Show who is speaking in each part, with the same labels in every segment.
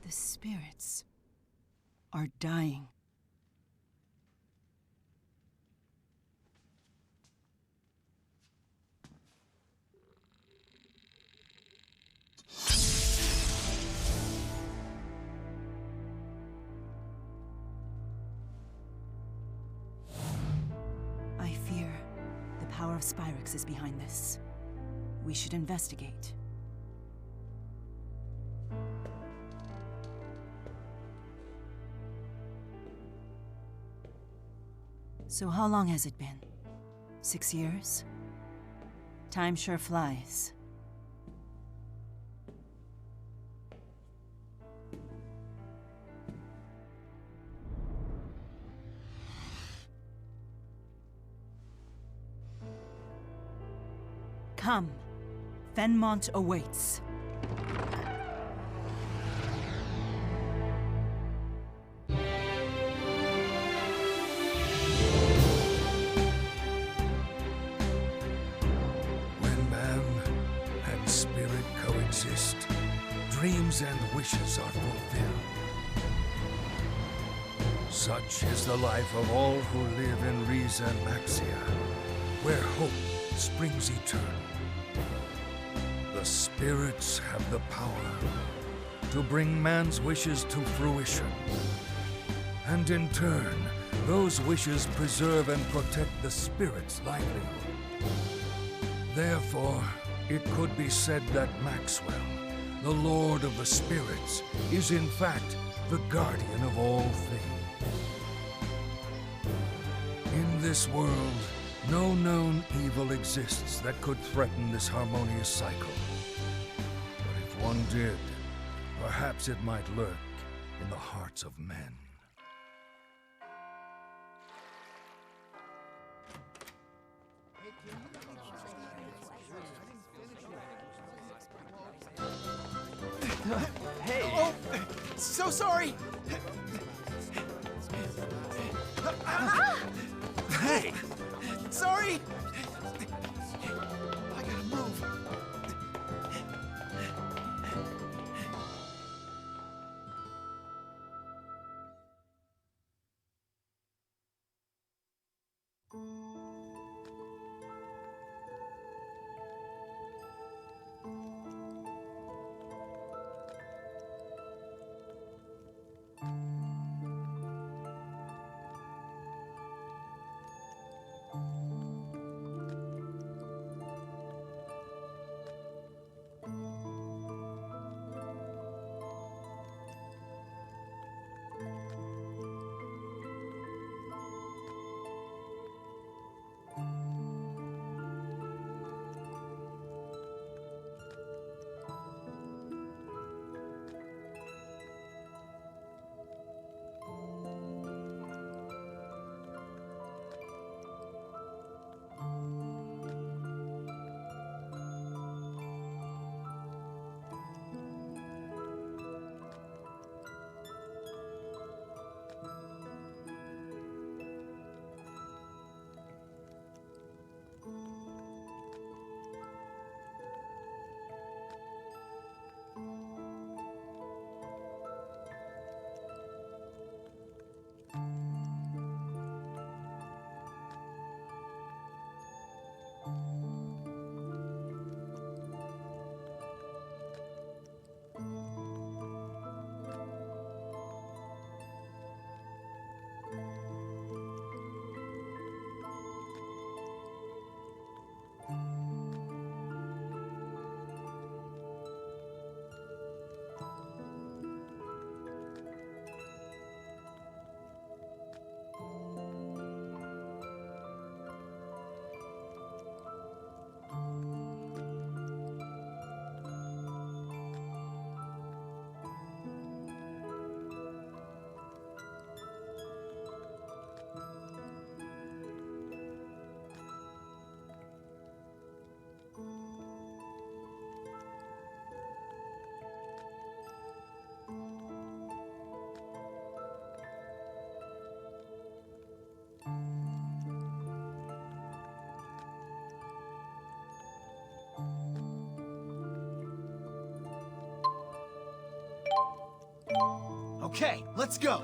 Speaker 1: The spirits are dying. I fear the power of Spyrix is behind this. We should investigate. So how long has it been? 6 years? Time sure flies. Come. Fenmont awaits.
Speaker 2: Dreams and wishes are fulfilled. Such is the life of all who live in Riza and Maxia, where hope springs eternal. The spirits have the power to bring man's wishes to fruition. And in turn, those wishes preserve and protect the spirit's livelihood. Therefore, it could be said that Maxwell, the Lord of the Spirits, is in fact the guardian of all things. In this world, no known evil exists that could threaten this harmonious cycle. But if one did, perhaps it might lurk in the hearts of men.
Speaker 3: Hey! Oh! So sorry! Hey! Sorry! I gotta move. Okay, let's go.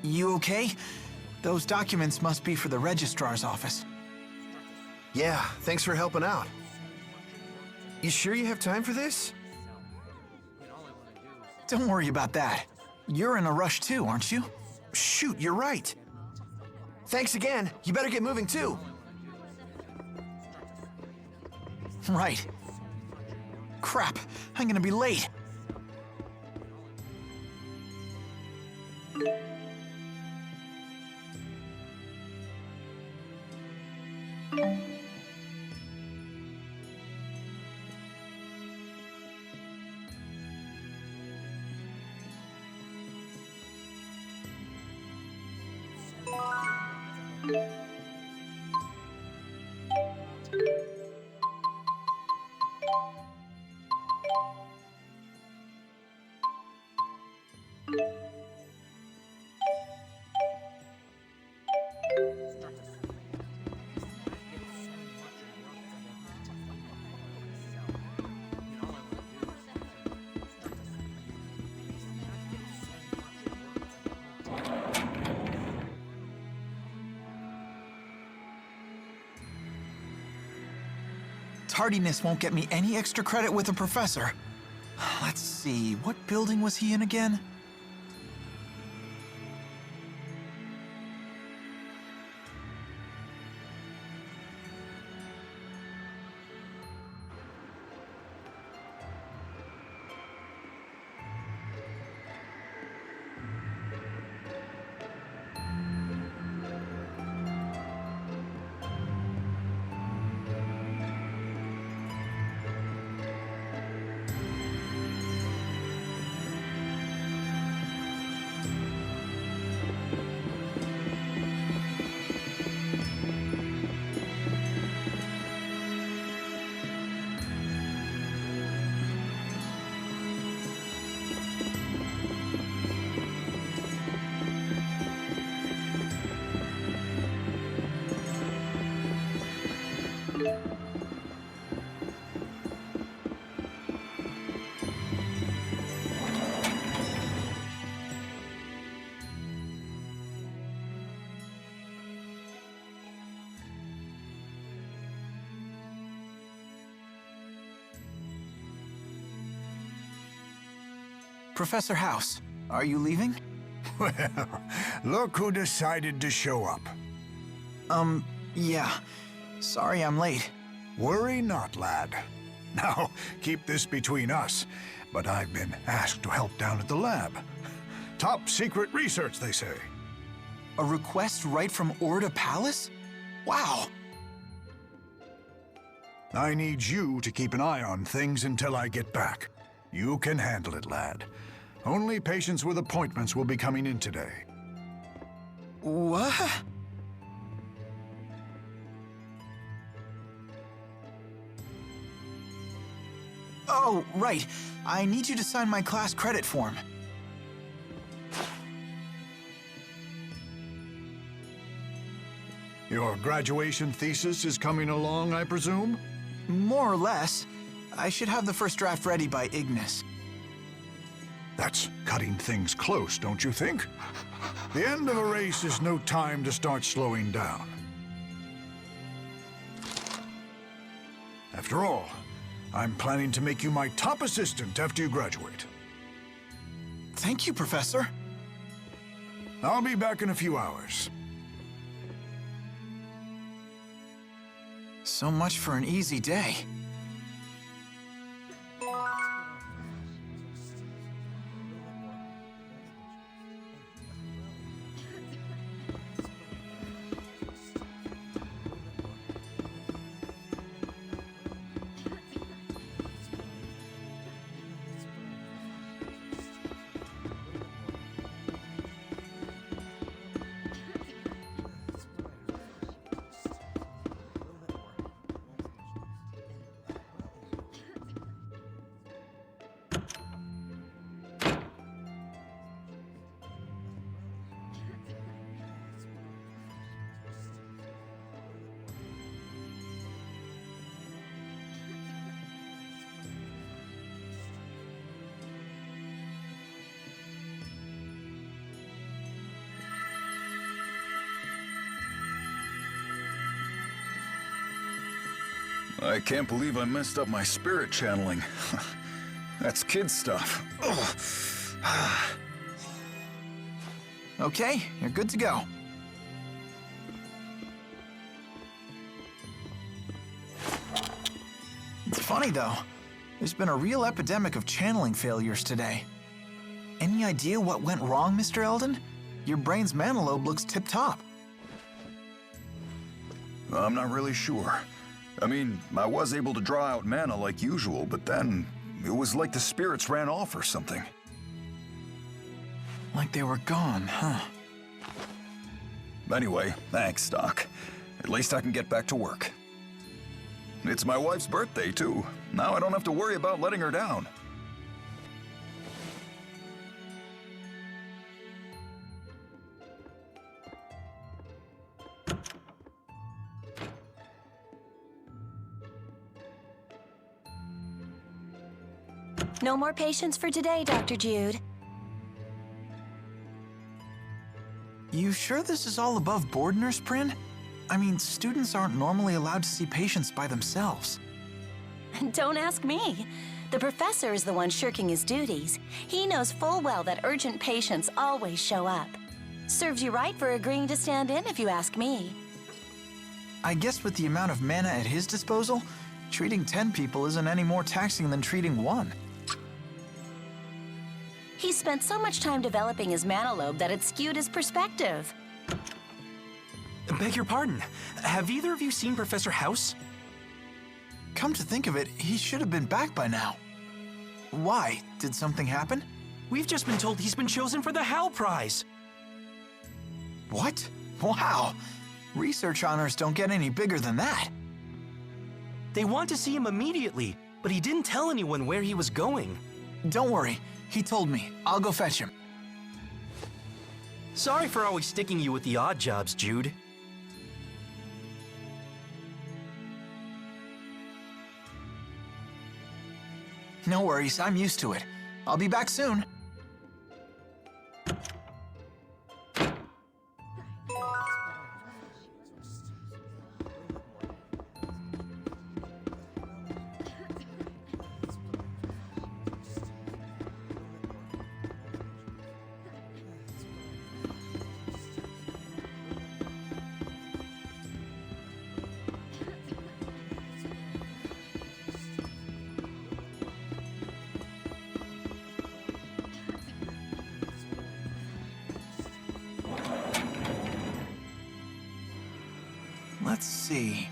Speaker 4: You okay? Those documents must be for the registrar's office.
Speaker 5: Yeah, thanks for helping out. You sure you have time for this?
Speaker 4: Don't worry about that. You're in a rush too, aren't you?
Speaker 5: Shoot, you're right. Thanks again. You better get moving too.
Speaker 4: Right. Crap, I'm gonna be late. Tardiness won't get me any extra credit with the professor. Let's see, what building was he in again? Professor House, are you leaving?
Speaker 2: Well, look who decided to show up.
Speaker 4: Yeah. Sorry I'm late.
Speaker 2: Worry not, lad. Now, keep this between us, but I've been asked to help down at the lab. Top secret research, they say.
Speaker 4: A request right from Orda Palace? Wow.
Speaker 2: I need you to keep an eye on things until I get back. You can handle it, lad. Only patients with appointments will be coming in today.
Speaker 4: What? Oh, right. I need you to sign my class credit form.
Speaker 2: Your graduation thesis is coming along, I presume?
Speaker 4: More or less. I should have the first draft ready by Ignis.
Speaker 2: That's cutting things close, don't you think? The end of a race is no time to start slowing down. After all, I'm planning to make you my top assistant after you graduate.
Speaker 4: Thank you, Professor.
Speaker 2: I'll be back in a few hours.
Speaker 4: So much for an easy day.
Speaker 2: I can't believe I messed up my spirit channeling. That's kid stuff. Ugh.
Speaker 4: Okay, you're good to go. It's funny, though. There's been a real epidemic of channeling failures today. Any idea what went wrong, Mr. Eldon? Your brain's mana lobe looks tip-top.
Speaker 2: I'm not really sure. I mean, I was able to draw out mana like usual, but then it was like the spirits ran off or something.
Speaker 4: Like they were gone, huh?
Speaker 2: Anyway, thanks, Doc. At least I can get back to work. It's my wife's birthday, too. Now I don't have to worry about letting her down.
Speaker 6: No more patients for today, Dr. Jude.
Speaker 4: You sure this is all above board, Nurse Prin? I mean, students aren't normally allowed to see patients by themselves.
Speaker 6: Don't ask me. The professor is the one shirking his duties. He knows full well that urgent patients always show up. Serves you right for agreeing to stand in, if you ask me.
Speaker 4: I guess with the amount of mana at his disposal, treating 10 people isn't any more taxing than treating 1.
Speaker 6: He spent so much time developing his mana lobe that it skewed his perspective.
Speaker 3: Beg your pardon. Have either of you seen Professor House?
Speaker 4: Come to think of it, he should have been back by now. Why? Did something happen?
Speaker 3: We've just been told he's been chosen for the Hal Prize.
Speaker 4: What? Wow! Research honors don't get any bigger than that.
Speaker 3: They want to see him immediately, but he didn't tell anyone where he was going.
Speaker 4: Don't worry, he told me. I'll go fetch him.
Speaker 3: Sorry for always sticking you with the odd jobs, Jude.
Speaker 4: No worries, I'm used to it. I'll be back soon. Let's see.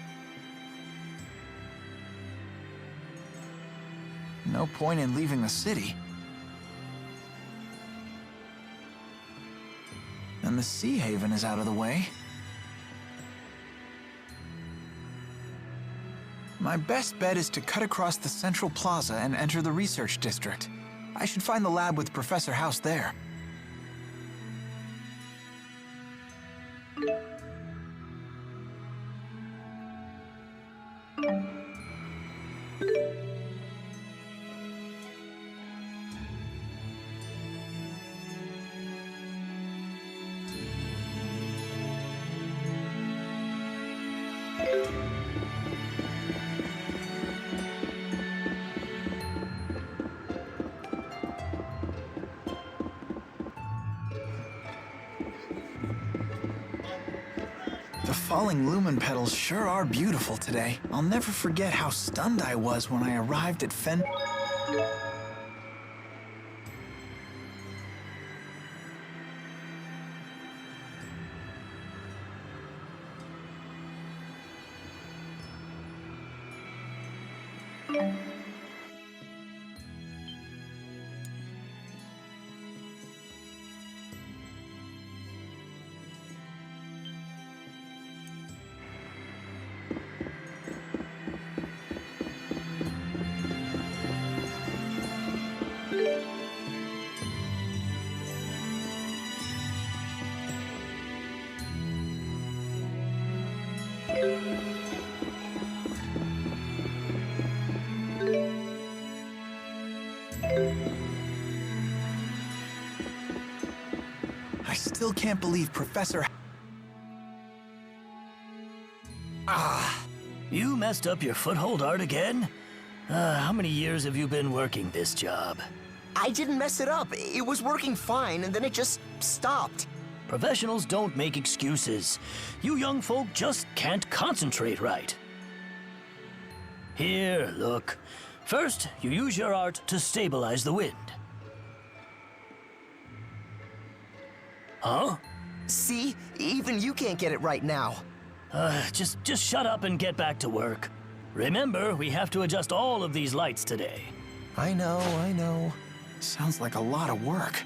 Speaker 4: No point in leaving the city. And the Sea Haven is out of the way. My best bet is to cut across the central plaza and enter the research district. I should find the lab with Professor House there. The falling lumen petals sure are beautiful today. I'll never forget how stunned I was when I arrived at Fen... I still can't believe Professor...
Speaker 3: You
Speaker 7: messed up your foothold art again? How many years have you been working this job?
Speaker 8: I didn't mess it up. It was working fine, and then it just stopped.
Speaker 7: Professionals don't make excuses. You young folk just can't concentrate right. Here, look. First, you use your art to stabilize the wind. Huh?
Speaker 8: See? Even you can't get it right now.
Speaker 7: Just shut up and get back to work. Remember, we have to adjust all of these lights today.
Speaker 8: I know.
Speaker 4: Sounds like a lot of work.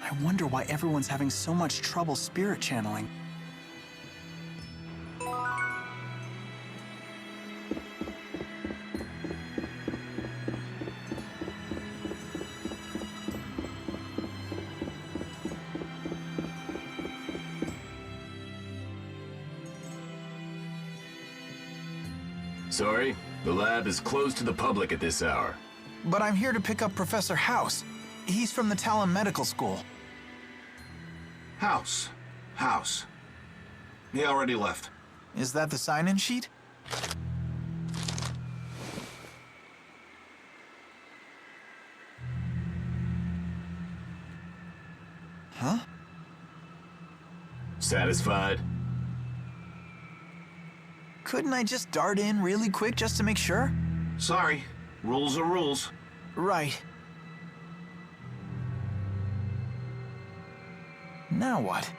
Speaker 4: I wonder why everyone's having so much trouble spirit channeling.
Speaker 9: Sorry, the lab is closed to the public at this hour.
Speaker 4: But I'm here to pick up Professor House. He's from the Talon Medical School.
Speaker 5: House. He already left.
Speaker 4: Is that the sign-in sheet? Huh?
Speaker 9: Satisfied?
Speaker 4: Couldn't I just dart in really quick just to make sure?
Speaker 5: Sorry. Rules are rules.
Speaker 4: Right. Now what?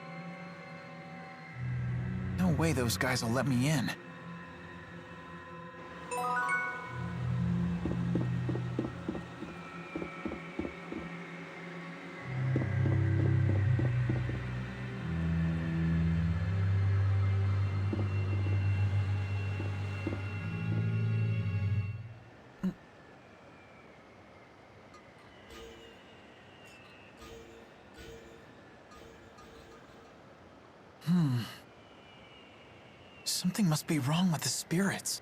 Speaker 4: No way those guys will let me in. Something must be wrong with the spirits.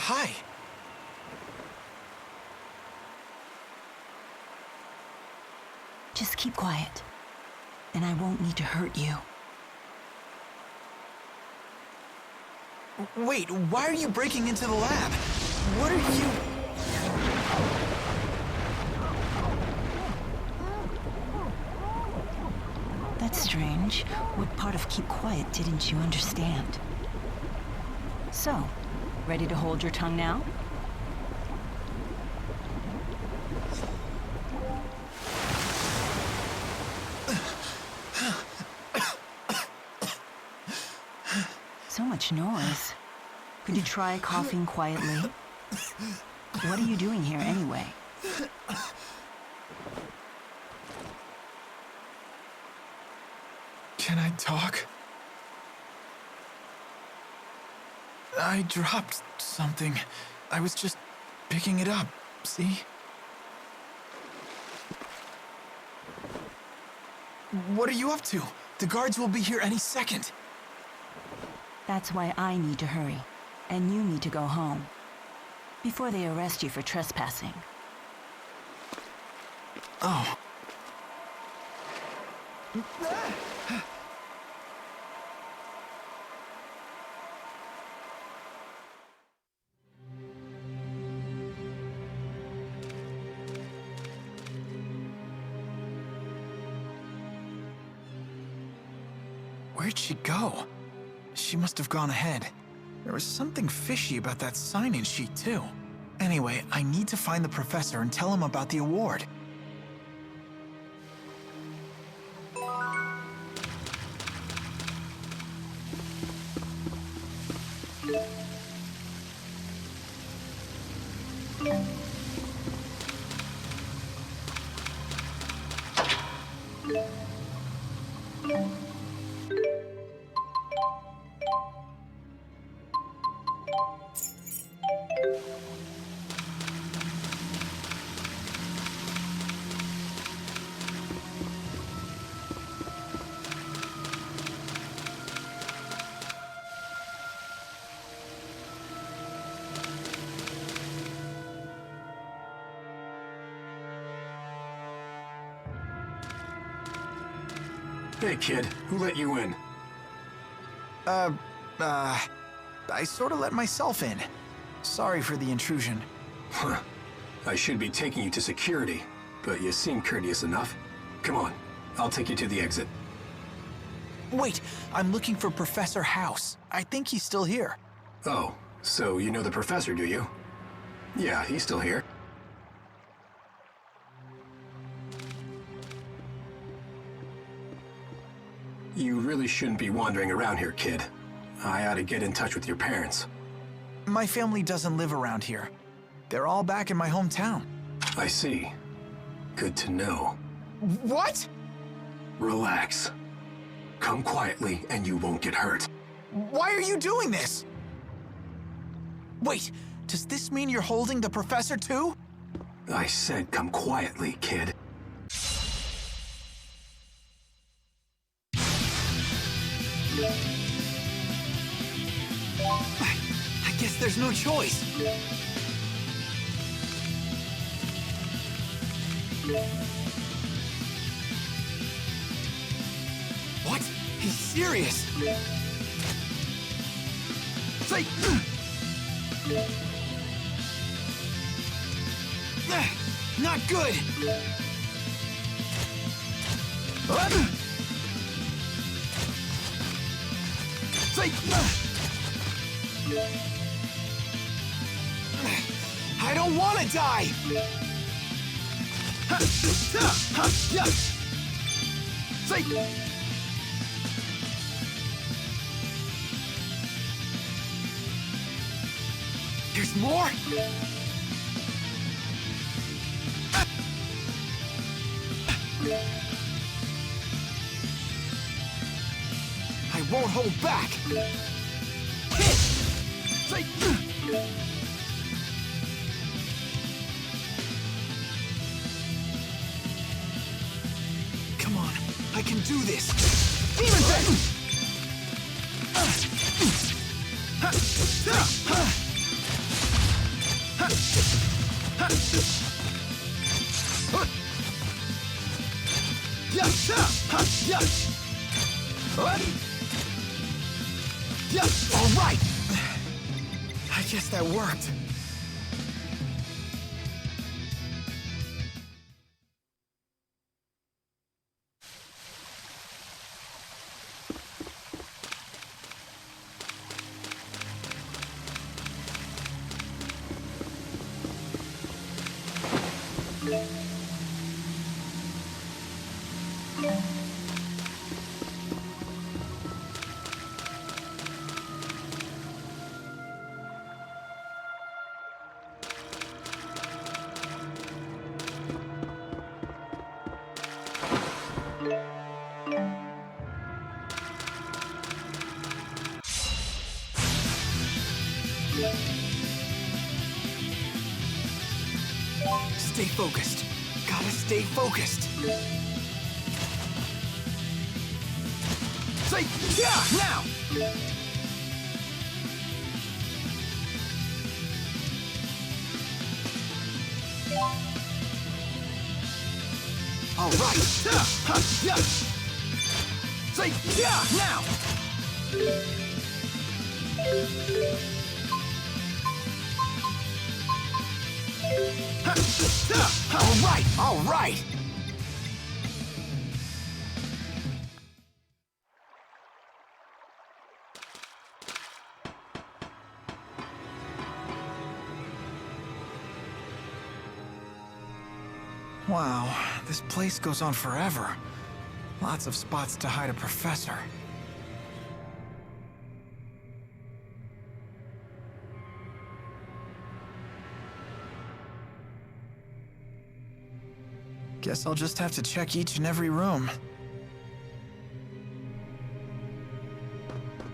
Speaker 4: Hi.
Speaker 1: Just keep quiet, and I won't need to hurt you.
Speaker 4: Wait, why are you breaking into the lab? What are you...
Speaker 1: That's strange. What part of keep quiet didn't you understand? So, ready to hold your tongue now? So much noise. Could you try coughing quietly? What are you doing here anyway?
Speaker 4: Can I talk? I dropped something. I was just picking it up, see? What are you up to? The guards will be here any second.
Speaker 1: That's why I need to hurry, and you need to go home, before they arrest you for trespassing.
Speaker 4: Oh. Where'd she go? She must have gone ahead. There was something fishy about that sign-in sheet, too. Anyway, I need to find the professor and tell him about the award.
Speaker 10: Hey, kid. Who let you in?
Speaker 4: I sort of let myself in. Sorry for the intrusion.
Speaker 10: Huh. I should be taking you to security, but you seem courteous enough. Come on, I'll take you to the exit.
Speaker 4: Wait, I'm looking for Professor House. I think he's still here.
Speaker 10: Oh, so you know the professor, do you? Yeah, he's still here. You really shouldn't be wandering around here, kid. I ought to get in touch with your parents.
Speaker 4: My family doesn't live around here. They're all back in my hometown.
Speaker 10: I see. Good to know.
Speaker 4: What?
Speaker 10: Relax. Come quietly and you won't get hurt.
Speaker 4: Why are you doing this? Wait, does this mean you're holding the professor too?
Speaker 10: I said come quietly, kid.
Speaker 4: I guess there's no choice. What? He's serious. Say, not good. Say, I don't want to die. Say, there's more? I won't hold back. Hit! Say, come on, I can do this. Demon Fist! All right. I guess that worked. Stay focused. Gotta stay focused. Say, yeah, now! All right. Say, yeah, now! All right. Wow, this place goes on forever. Lots of spots to hide a professor. Guess I'll just have to check each and every room.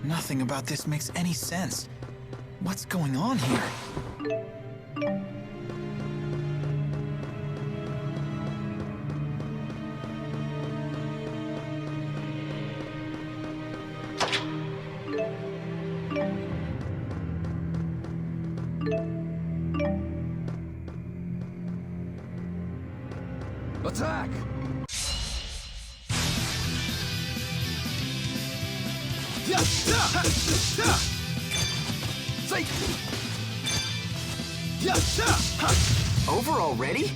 Speaker 4: Nothing about this makes any sense. What's going on here?
Speaker 2: Attack!
Speaker 8: Over already?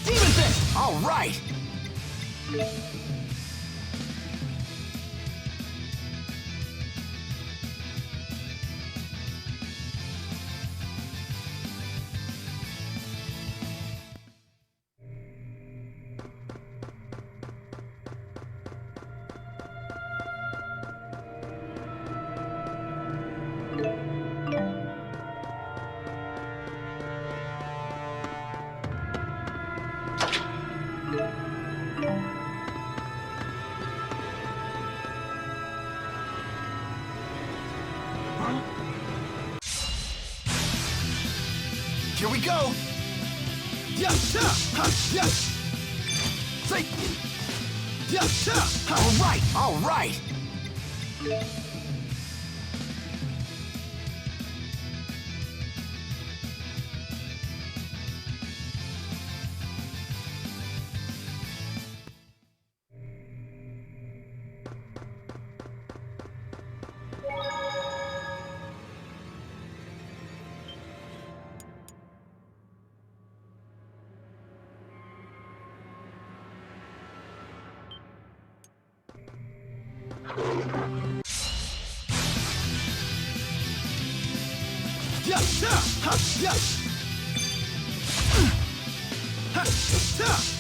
Speaker 4: Demon Fist! All right! Here we go! All right!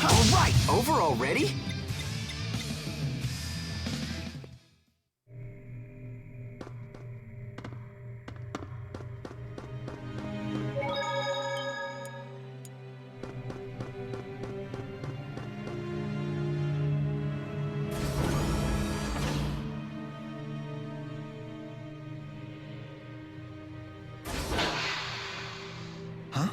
Speaker 8: All right, over already?
Speaker 4: Huh?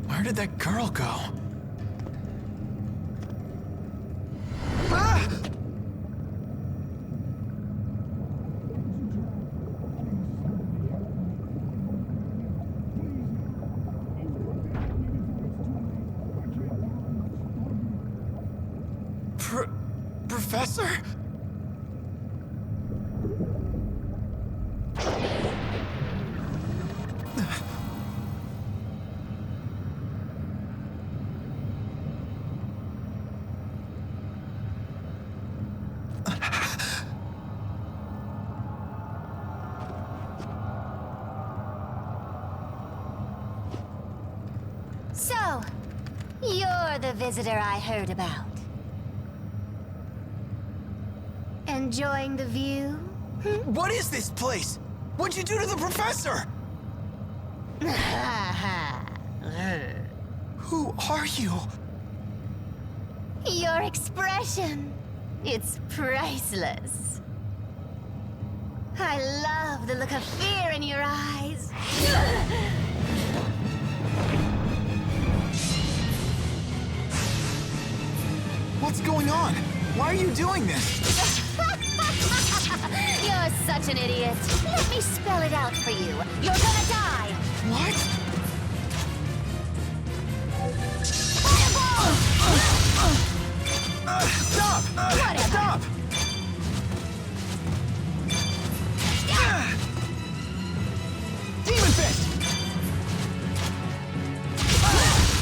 Speaker 4: Where did that girl go? Professor?
Speaker 11: So, you're the visitor I heard about. And Enjoying the view?
Speaker 4: What is this place? What'd you do to the professor? Who are you?
Speaker 11: Your expression. It's priceless. I love the look of fear in your eyes.
Speaker 4: What's going on? Why are you doing this?
Speaker 11: You're such an idiot. Let me spell it out for you. You're gonna die.
Speaker 4: What? Stop! Stop! Demon Fist!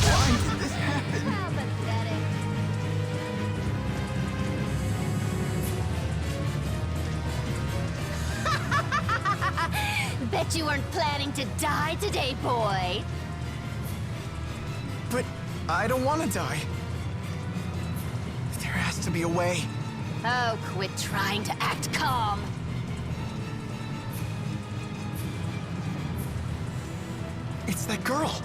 Speaker 4: Why did this happen?
Speaker 11: How pathetic. Bet you weren't planning to die today, boy.
Speaker 4: But I don't want to die. There has to be a way.
Speaker 11: Oh, quit trying to act calm.
Speaker 4: It's that girl.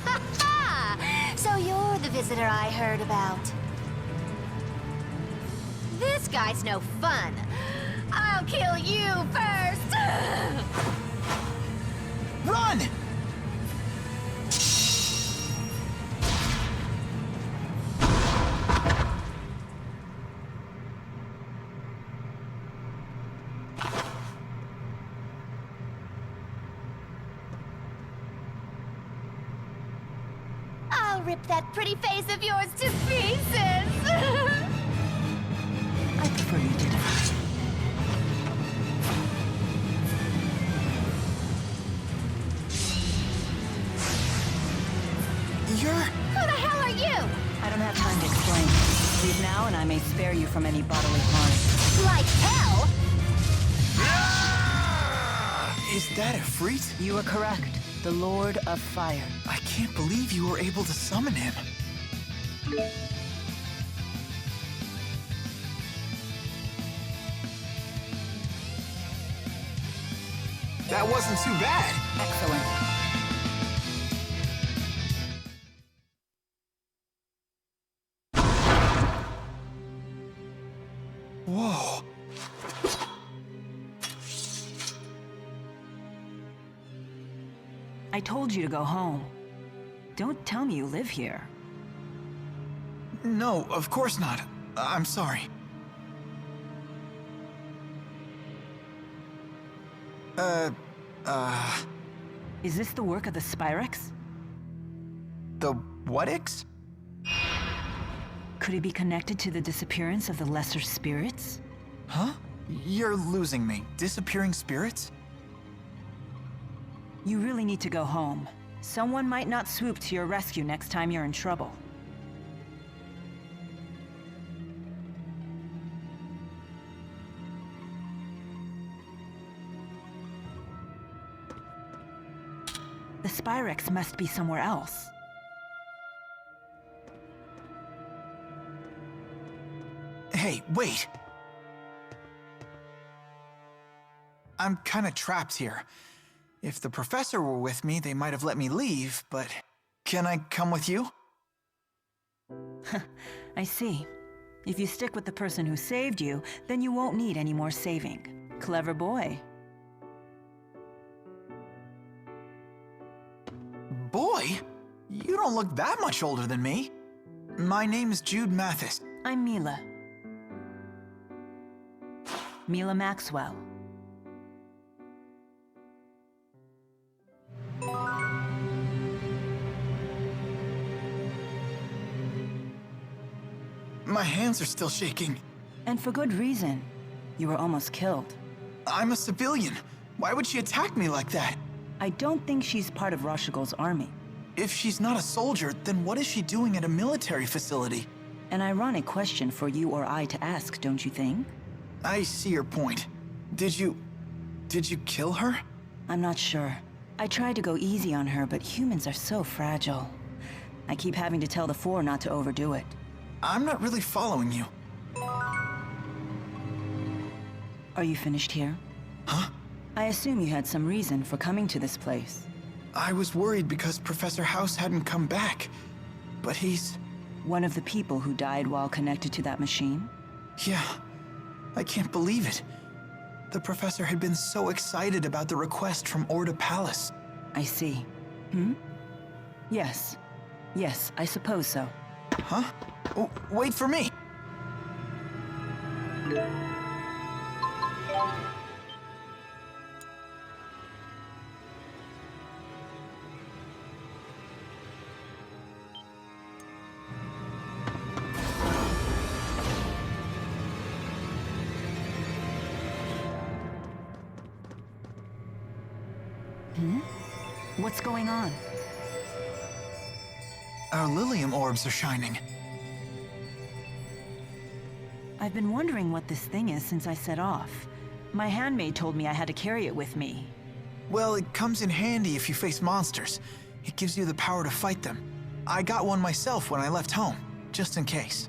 Speaker 11: Ha ha! So you're the visitor I heard about. This guy's no fun. I'll kill you first!
Speaker 4: Run!
Speaker 11: I'll rip that pretty face of yours to pieces!
Speaker 1: I prefer you did it.
Speaker 4: You're...
Speaker 11: Who the hell are you?
Speaker 1: I don't have time to explain. Leave now and I may spare you from any bodily harm.
Speaker 11: Like hell?
Speaker 4: Is that Ifrit?
Speaker 1: You are correct. The Lord of Fire.
Speaker 4: I can't believe you were able to summon him. That wasn't too bad.
Speaker 1: Excellent.
Speaker 4: Whoa.
Speaker 1: I told you to go home. Don't tell me you live here.
Speaker 4: No, of course not. I'm sorry.
Speaker 1: Is this the work of the Spyrex?
Speaker 4: The what-ix?
Speaker 1: Could it be connected to the disappearance of the lesser spirits?
Speaker 4: Huh? You're losing me. Disappearing spirits?
Speaker 1: You really need to go home. Someone might not swoop to your rescue next time you're in trouble. The Spyrex must be somewhere else.
Speaker 4: Hey, wait! I'm kinda trapped here. If the professor were with me, they might have let me leave, but... Can I come with you?
Speaker 1: I see. If you stick with the person who saved you, then you won't need any more saving. Clever boy.
Speaker 4: Boy? You don't look that much older than me. My name is Jude Mathis.
Speaker 1: I'm Mila. Mila Maxwell.
Speaker 4: My hands are still shaking.
Speaker 1: And for good reason. You were almost killed.
Speaker 4: I'm a civilian. Why would she attack me like that?
Speaker 1: I don't think she's part of Rashigol's army.
Speaker 4: If she's not a soldier, then what is she doing at a military facility?
Speaker 1: An ironic question for you or I to ask, don't you think?
Speaker 4: I see your point. Did you kill her?
Speaker 1: I'm not sure. I tried to go easy on her, but humans are so fragile. I keep having to tell the Four not to overdo it.
Speaker 4: I'm not really following you.
Speaker 1: Are you finished here?
Speaker 4: Huh?
Speaker 1: I assume you had some reason for coming to this place.
Speaker 4: I was worried because Professor House hadn't come back. But he's...
Speaker 1: One of the people who died while connected to that machine?
Speaker 4: Yeah. I can't believe it. The professor had been so excited about the request from Orda Palace.
Speaker 1: I see. Hmm? Yes. Yes, I suppose so.
Speaker 4: Huh? Oh, wait for me!
Speaker 1: What's going on?
Speaker 4: Our Lilium orbs are shining.
Speaker 1: I've been wondering what this thing is since I set off. My handmaid told me I had to carry it with me.
Speaker 4: Well, it comes in handy if you face monsters. It gives you the power to fight them. I got one myself when I left home, just in case.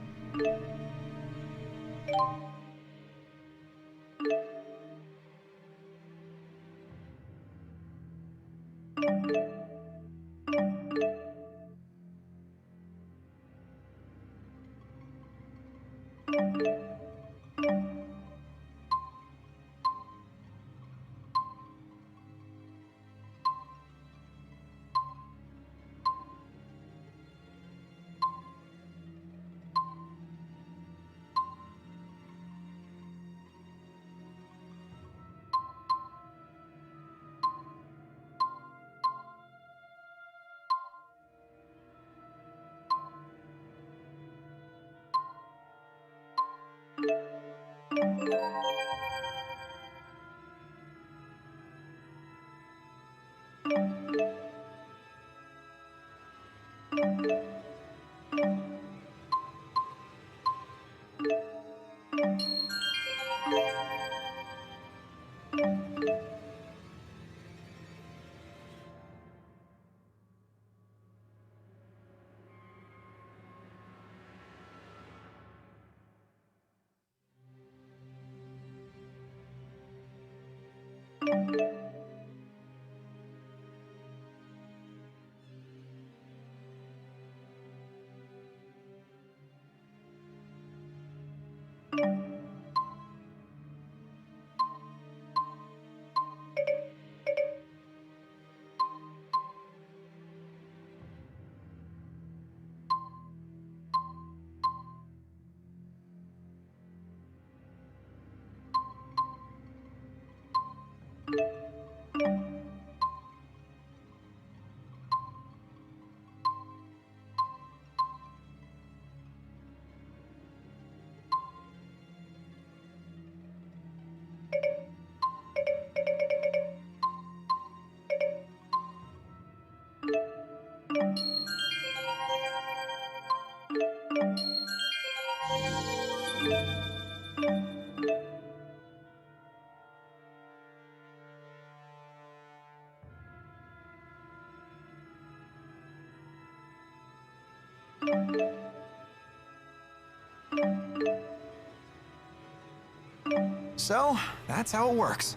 Speaker 4: So, that's how it works.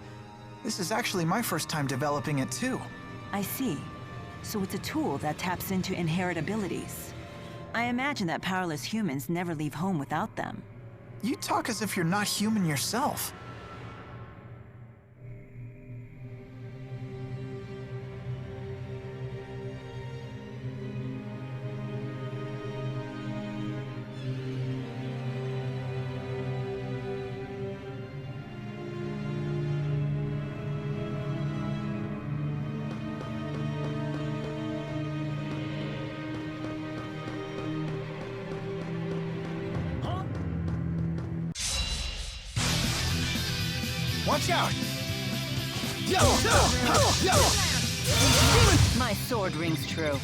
Speaker 4: This is actually my first time developing it too.
Speaker 1: I see. So it's a tool that taps into inherent abilities. I imagine that powerless humans never leave home without them.
Speaker 4: You talk as if you're not human yourself. Watch out!
Speaker 1: My sword rings true.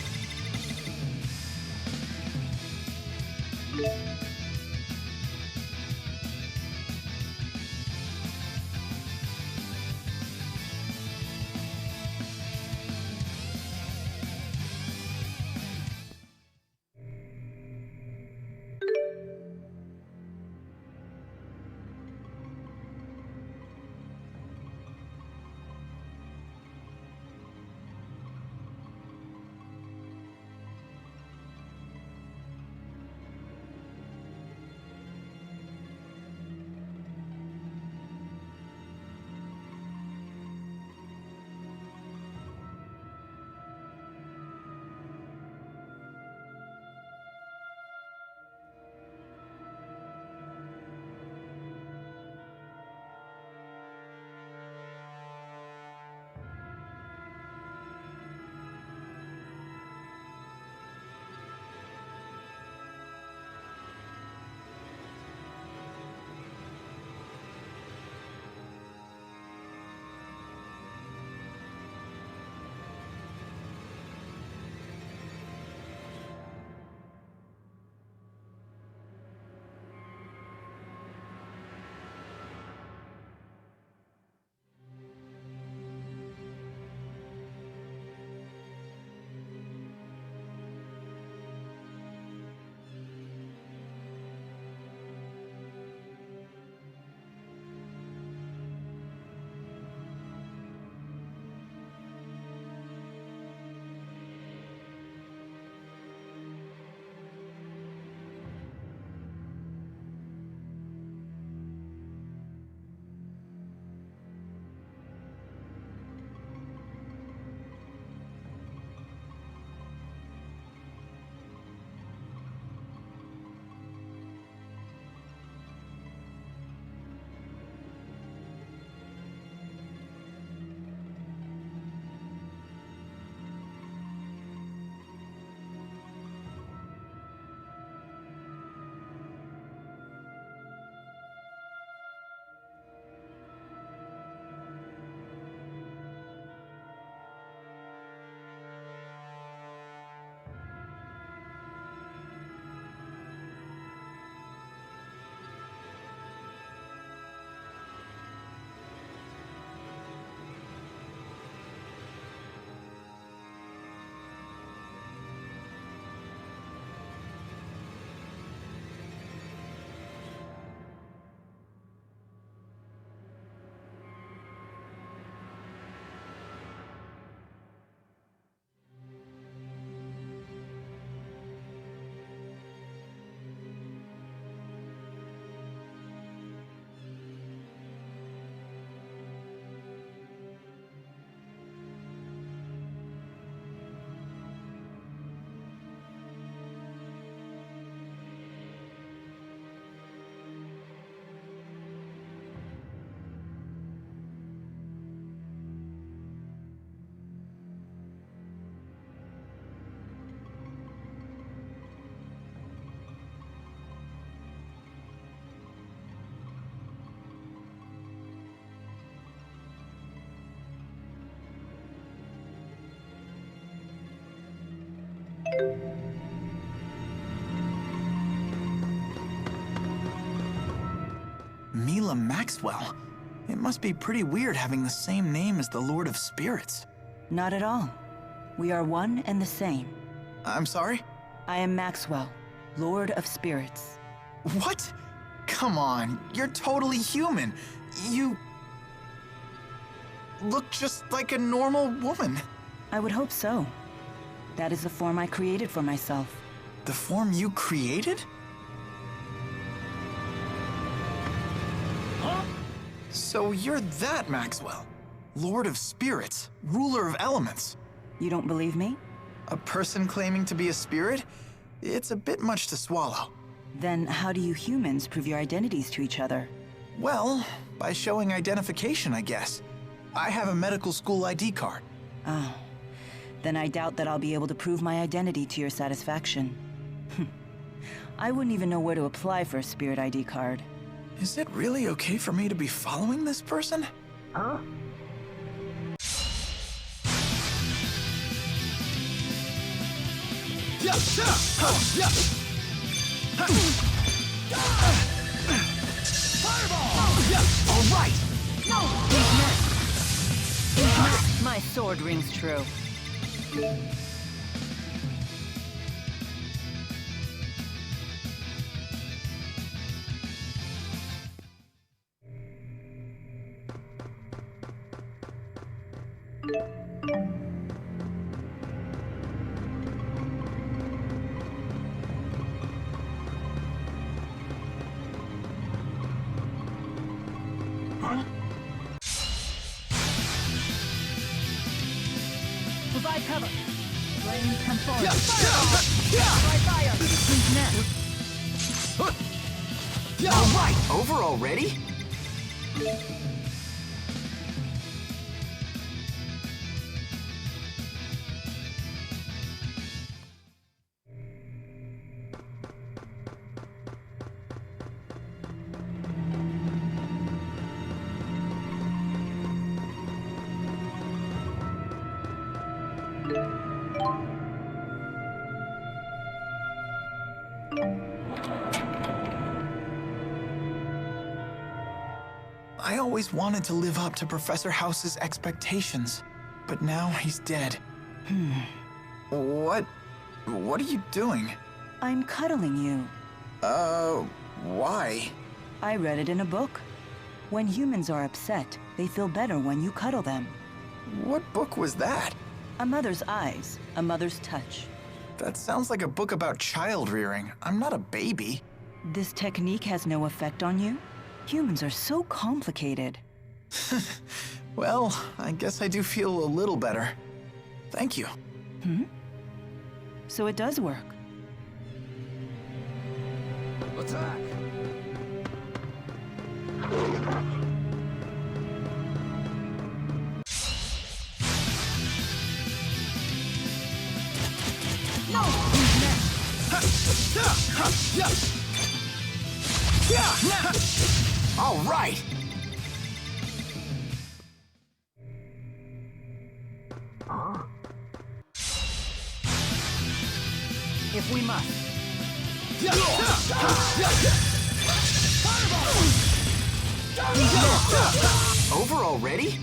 Speaker 4: Mila Maxwell. It must be pretty weird having the same name as the Lord of Spirits.
Speaker 1: Not at all. We are one and the same.
Speaker 4: I'm sorry?
Speaker 1: I am Maxwell, Lord of Spirits.
Speaker 4: What? Come on, you're totally human. You look just like a normal woman.
Speaker 1: I would hope so. That is the form I created for myself.
Speaker 4: The form you created?
Speaker 7: Huh?
Speaker 4: So you're that Maxwell. Lord of Spirits, ruler of elements.
Speaker 1: You don't believe me?
Speaker 4: A person claiming to be a spirit? It's a bit much to swallow.
Speaker 1: Then how do you humans prove your identities to each other?
Speaker 4: Well, by showing identification, I guess. I have a medical school ID card.
Speaker 1: Oh. Then I doubt that I'll be able to prove my identity to your satisfaction. I wouldn't even know where to apply for a spirit ID card.
Speaker 4: Is it really okay for me to be following this person?
Speaker 8: Huh?
Speaker 1: All right! No! My sword rings true. Provide cover. Flames come forward. Provide fire. Please net.
Speaker 4: All right, over already? I always wanted to live up to Professor House's expectations, but now he's dead. What are you doing?
Speaker 1: I'm cuddling you.
Speaker 4: Why?
Speaker 1: I read it in a book. When humans are upset, they feel better when you cuddle them.
Speaker 4: What book was that?
Speaker 1: A mother's eyes, a mother's touch.
Speaker 4: That sounds like a book about child rearing. I'm not a baby.
Speaker 1: This technique has no effect on you? Humans are so complicated.
Speaker 4: Well, I guess I do feel a little better. Thank you.
Speaker 1: So it does work.
Speaker 2: Attack!
Speaker 1: No!
Speaker 4: All right!
Speaker 1: If we must.
Speaker 4: Over already?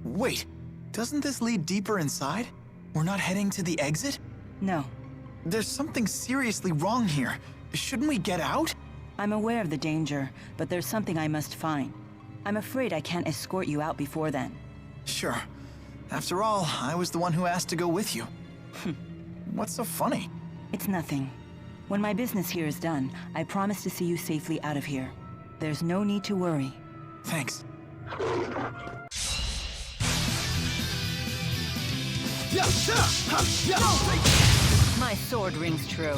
Speaker 4: Wait, doesn't this lead deeper inside? We're not heading to the exit?
Speaker 1: No.
Speaker 4: There's something seriously wrong here. Shouldn't we get out?
Speaker 1: I'm aware of the danger, but there's something I must find. I'm afraid I can't escort you out before then.
Speaker 4: Sure. After all, I was the one who asked to go with you. What's so funny?
Speaker 1: It's nothing. When my business here is done, I promise to see you safely out of here. There's no need to worry.
Speaker 4: Thanks.
Speaker 1: My sword rings true.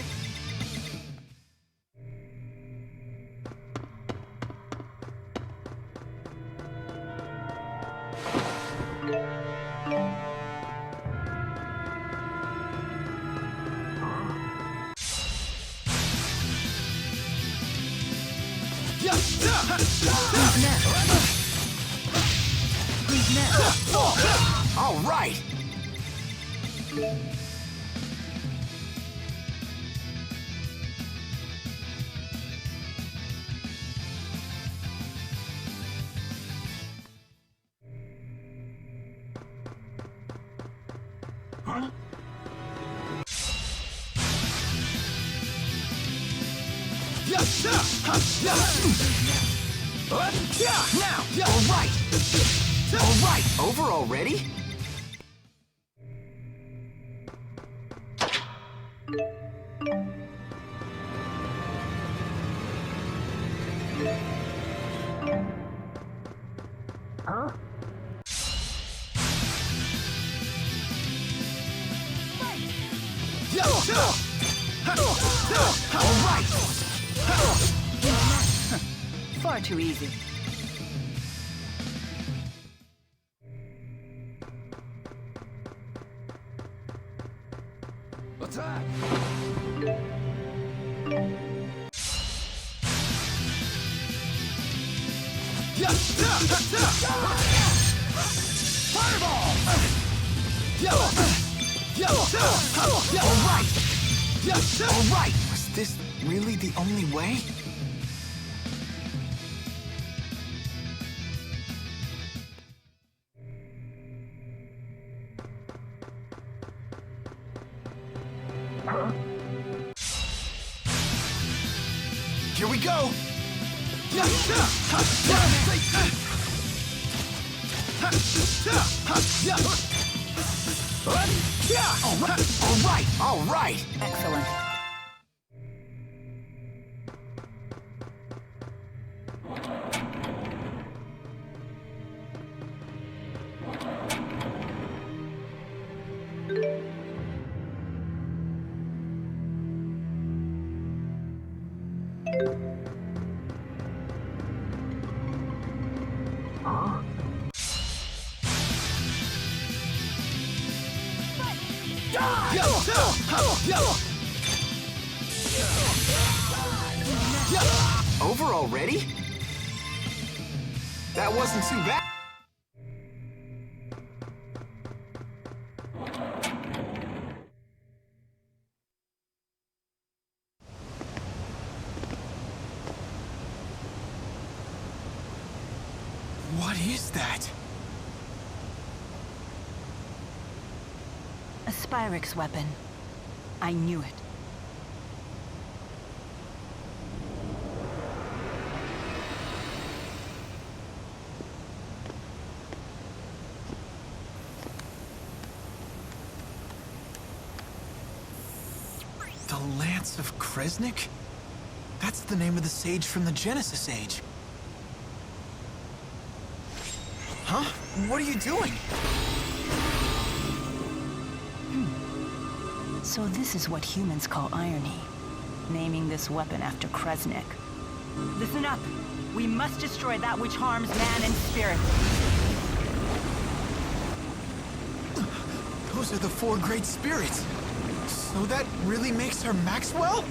Speaker 4: All right!
Speaker 7: Huh?
Speaker 4: Now! All right! Over already?
Speaker 7: Huh?
Speaker 4: All right!
Speaker 1: Far too easy.
Speaker 2: Attack!
Speaker 4: Fireball! All right! All right! Was this really the only way? Here we go! All right!
Speaker 1: Excellent.
Speaker 4: Over already? That wasn't too bad. What is that?
Speaker 1: A Spyrix weapon. I knew it.
Speaker 4: The Lance of Kresnik? That's the name of the sage from the Genesis Age. Huh? What are you doing?
Speaker 1: So this is what humans call irony. Naming this weapon after Kresnik. Listen up. We must destroy that which harms man and spirit.
Speaker 4: Those are the four great spirits. So that really makes her Maxwell?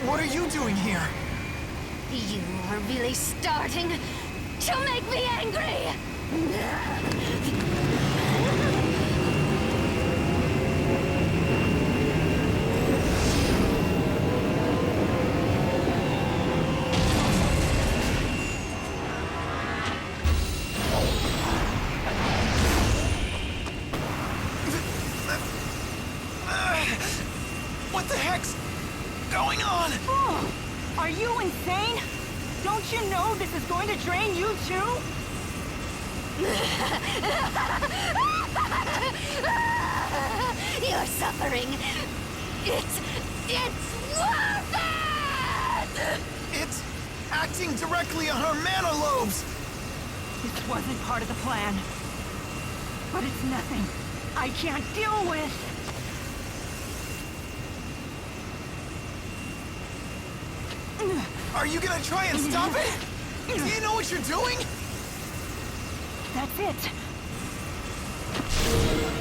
Speaker 4: What are you doing here?
Speaker 11: You are really starting to make me angry!
Speaker 4: What the heck's going on?
Speaker 1: Oh, are you insane? Don't you know this is going to drain you too?
Speaker 11: Your suffering, it's worth it!
Speaker 4: It's acting directly on her mana lobes!
Speaker 1: This wasn't part of the plan. But it's nothing I can't deal with.
Speaker 4: Are you gonna try and stop it? Do you know what you're doing?
Speaker 1: That's it.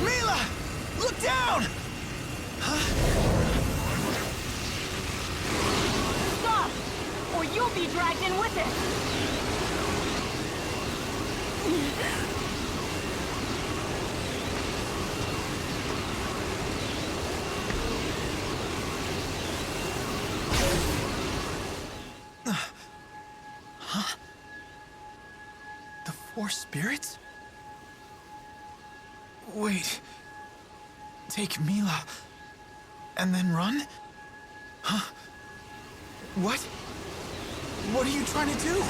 Speaker 4: Mila! Look down!
Speaker 1: Stop! Or you'll be dragged in with it!
Speaker 4: Huh? The four spirits? Wait. Take Mila and then run? Huh? What? What are you trying to do?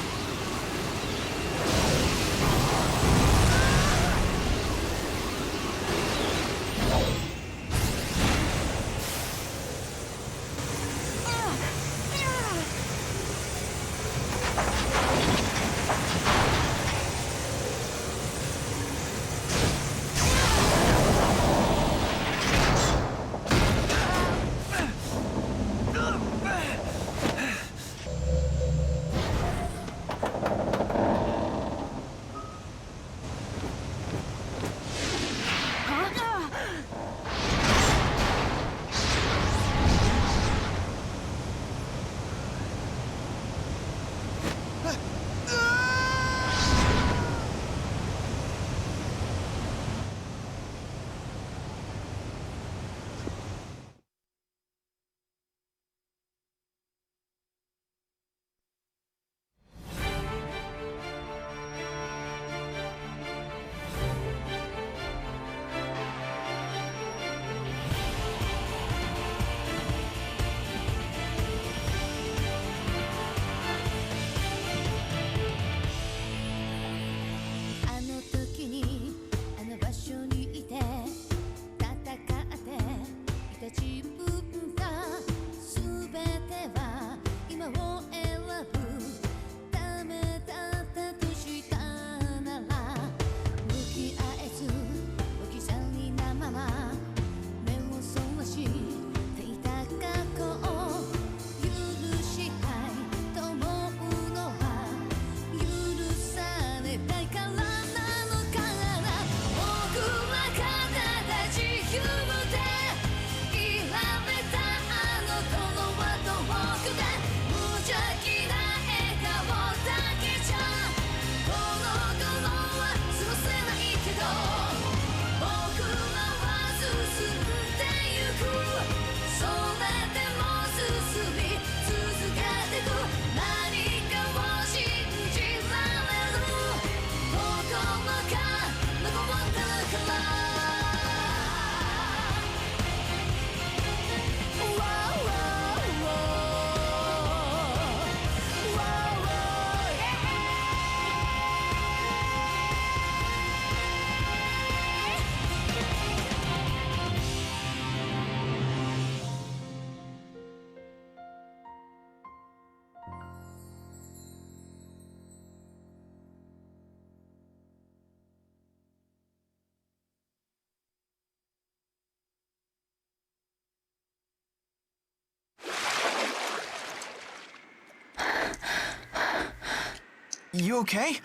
Speaker 4: You okay?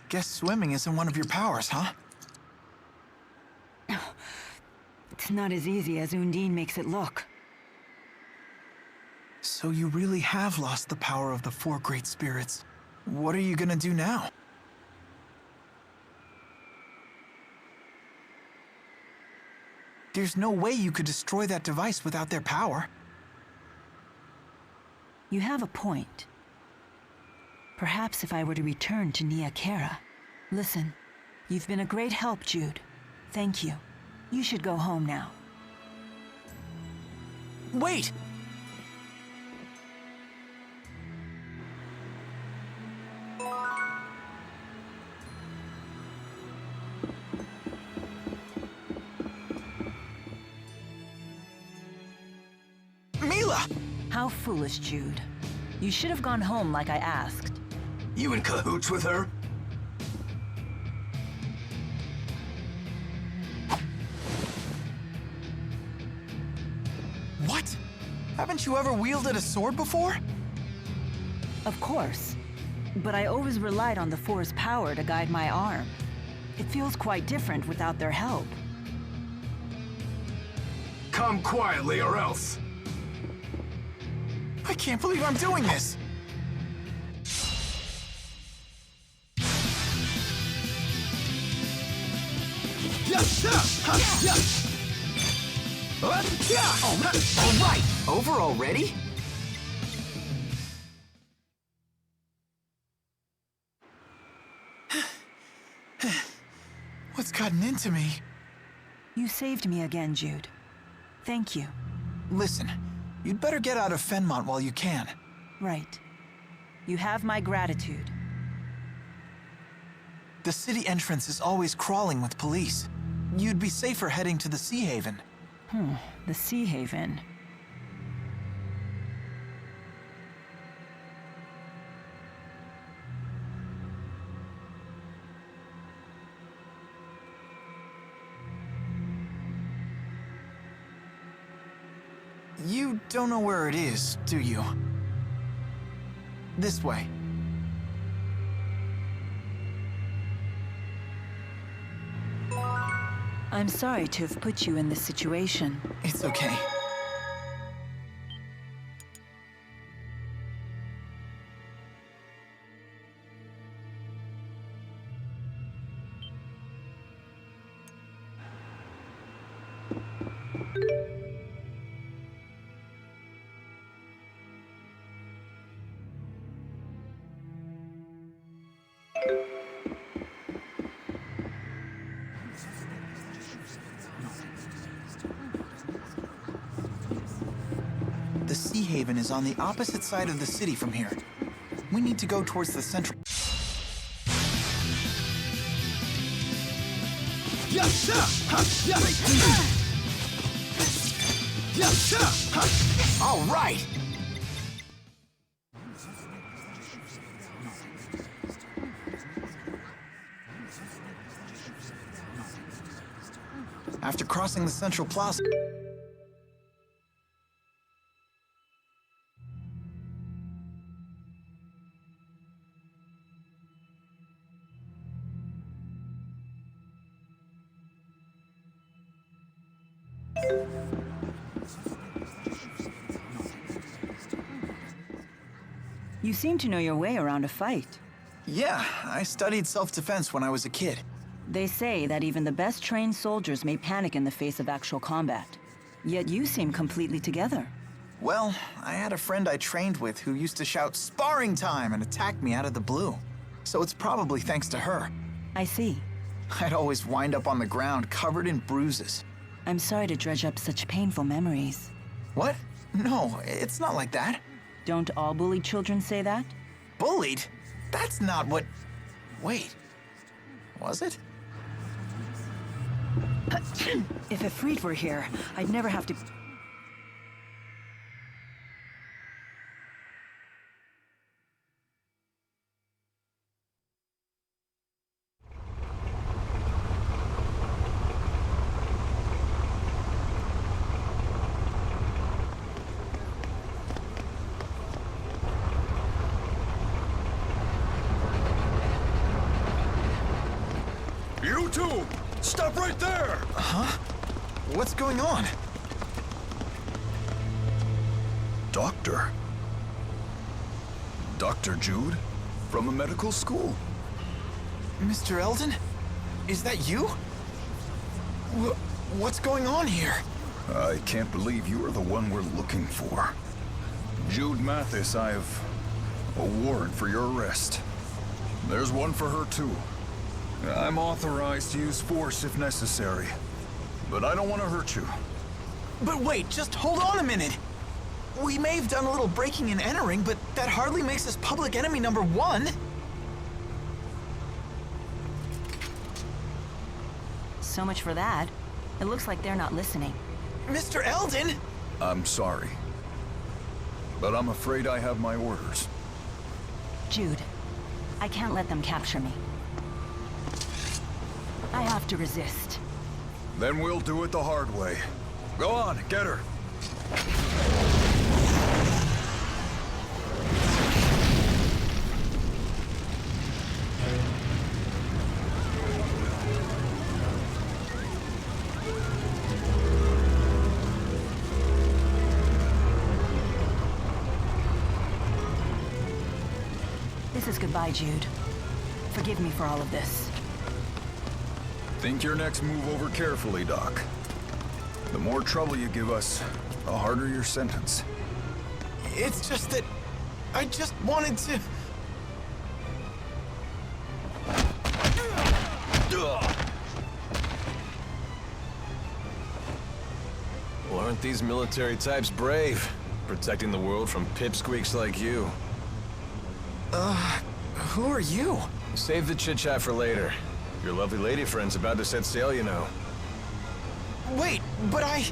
Speaker 4: Guess swimming isn't one of your powers, huh?
Speaker 1: It's not as easy as Undine makes it look.
Speaker 4: So you really have lost the power of the four great spirits. What are you gonna do now? There's no way you could destroy that device without their power.
Speaker 1: You have a point. Perhaps if I were to return to Nia Khera. Listen, you've been a great help, Jude. Thank you. You should go home now.
Speaker 4: Wait! Mila!
Speaker 1: How foolish, Jude. You should have gone home like I asked.
Speaker 10: You in cahoots with her?
Speaker 4: What? Haven't you ever wielded a sword before?
Speaker 1: Of course. But I always relied on the Force power to guide my arm. It feels quite different without their help.
Speaker 9: Come quietly or else.
Speaker 4: I can't believe I'm doing this!
Speaker 8: All right, over already?
Speaker 4: What's gotten into me?
Speaker 1: You saved me again, Jude. Thank you.
Speaker 4: Listen, you'd better get out of Fenmont while you can.
Speaker 1: Right. You have my gratitude.
Speaker 4: The city entrance is always crawling with police. You'd be safer heading to the Sea Haven.
Speaker 1: The Sea Haven.
Speaker 4: You don't know where it is, do you? This way.
Speaker 1: I'm sorry to have put you in this situation.
Speaker 4: It's okay. The Sea Haven is on the opposite side of the city from here. We need to go towards the central...
Speaker 8: All right!
Speaker 4: After crossing the central plaza...
Speaker 1: You seem to know your way around a fight.
Speaker 4: Yeah, I studied self-defense when I was a kid.
Speaker 1: They say that even the best trained soldiers may panic in the face of actual combat. Yet you seem completely together.
Speaker 4: Well, I had a friend I trained with who used to shout "sparring time" and attack me out of the blue. So it's probably thanks to her.
Speaker 1: I see.
Speaker 4: I'd always wind up on the ground covered in bruises.
Speaker 1: I'm sorry to dredge up such painful memories.
Speaker 4: What? No, it's not like that.
Speaker 1: Don't all bullied children say that?
Speaker 4: Bullied? That's not what... Wait. Was it?
Speaker 1: If Ifrit were here, I'd never have to...
Speaker 2: You two! Stop right there!
Speaker 4: Huh? What's going on?
Speaker 2: Doctor. Dr. Jude? From a medical school.
Speaker 4: Mr. Eldon? Is that you? What's going on here?
Speaker 2: I can't believe you are the one we're looking for. Jude Mathis, I have a warrant for your arrest. There's one for her, too. I'm authorized to use force if necessary. But I don't want to hurt you.
Speaker 4: But wait, just hold on a minute! We may have done a little breaking and entering, but that hardly makes us public enemy number 1.
Speaker 1: So much for that. It looks like they're not listening.
Speaker 4: Mr. Eldon!
Speaker 2: I'm sorry. But I'm afraid I have my orders.
Speaker 1: Jude, I can't let them capture me. I have to resist.
Speaker 2: Then we'll do it the hard way. Go on, get her.
Speaker 1: This is goodbye, Jude. Forgive me for all of this.
Speaker 2: Think your next move over carefully, Doc. The more trouble you give us, the harder your sentence.
Speaker 4: It's just that I just wanted to...
Speaker 12: Well, aren't these military types brave? Protecting the world from pipsqueaks like you.
Speaker 4: Who are you?
Speaker 12: Save the chit-chat for later. Your lovely lady friend's about to set sail, you know.
Speaker 4: Wait, but I...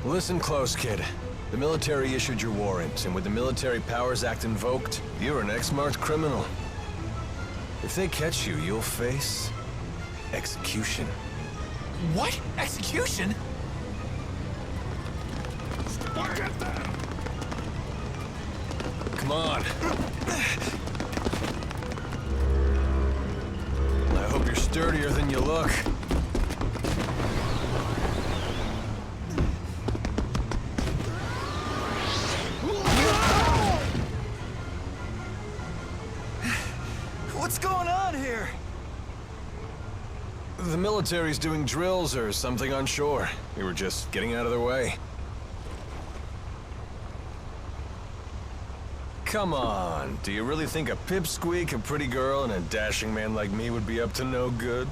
Speaker 12: Listen close, kid. The military issued your warrant, and with the Military Powers Act invoked, you're an ex-marked criminal. If they catch you, you'll face... execution.
Speaker 4: What? Execution?
Speaker 12: Come on. I hope you're sturdier than you look.
Speaker 4: What's going on here?
Speaker 12: The military's doing drills or something on shore. We were just getting out of their way. Come on, do you really think a pipsqueak, a pretty girl, and a dashing man like me would be up to no good?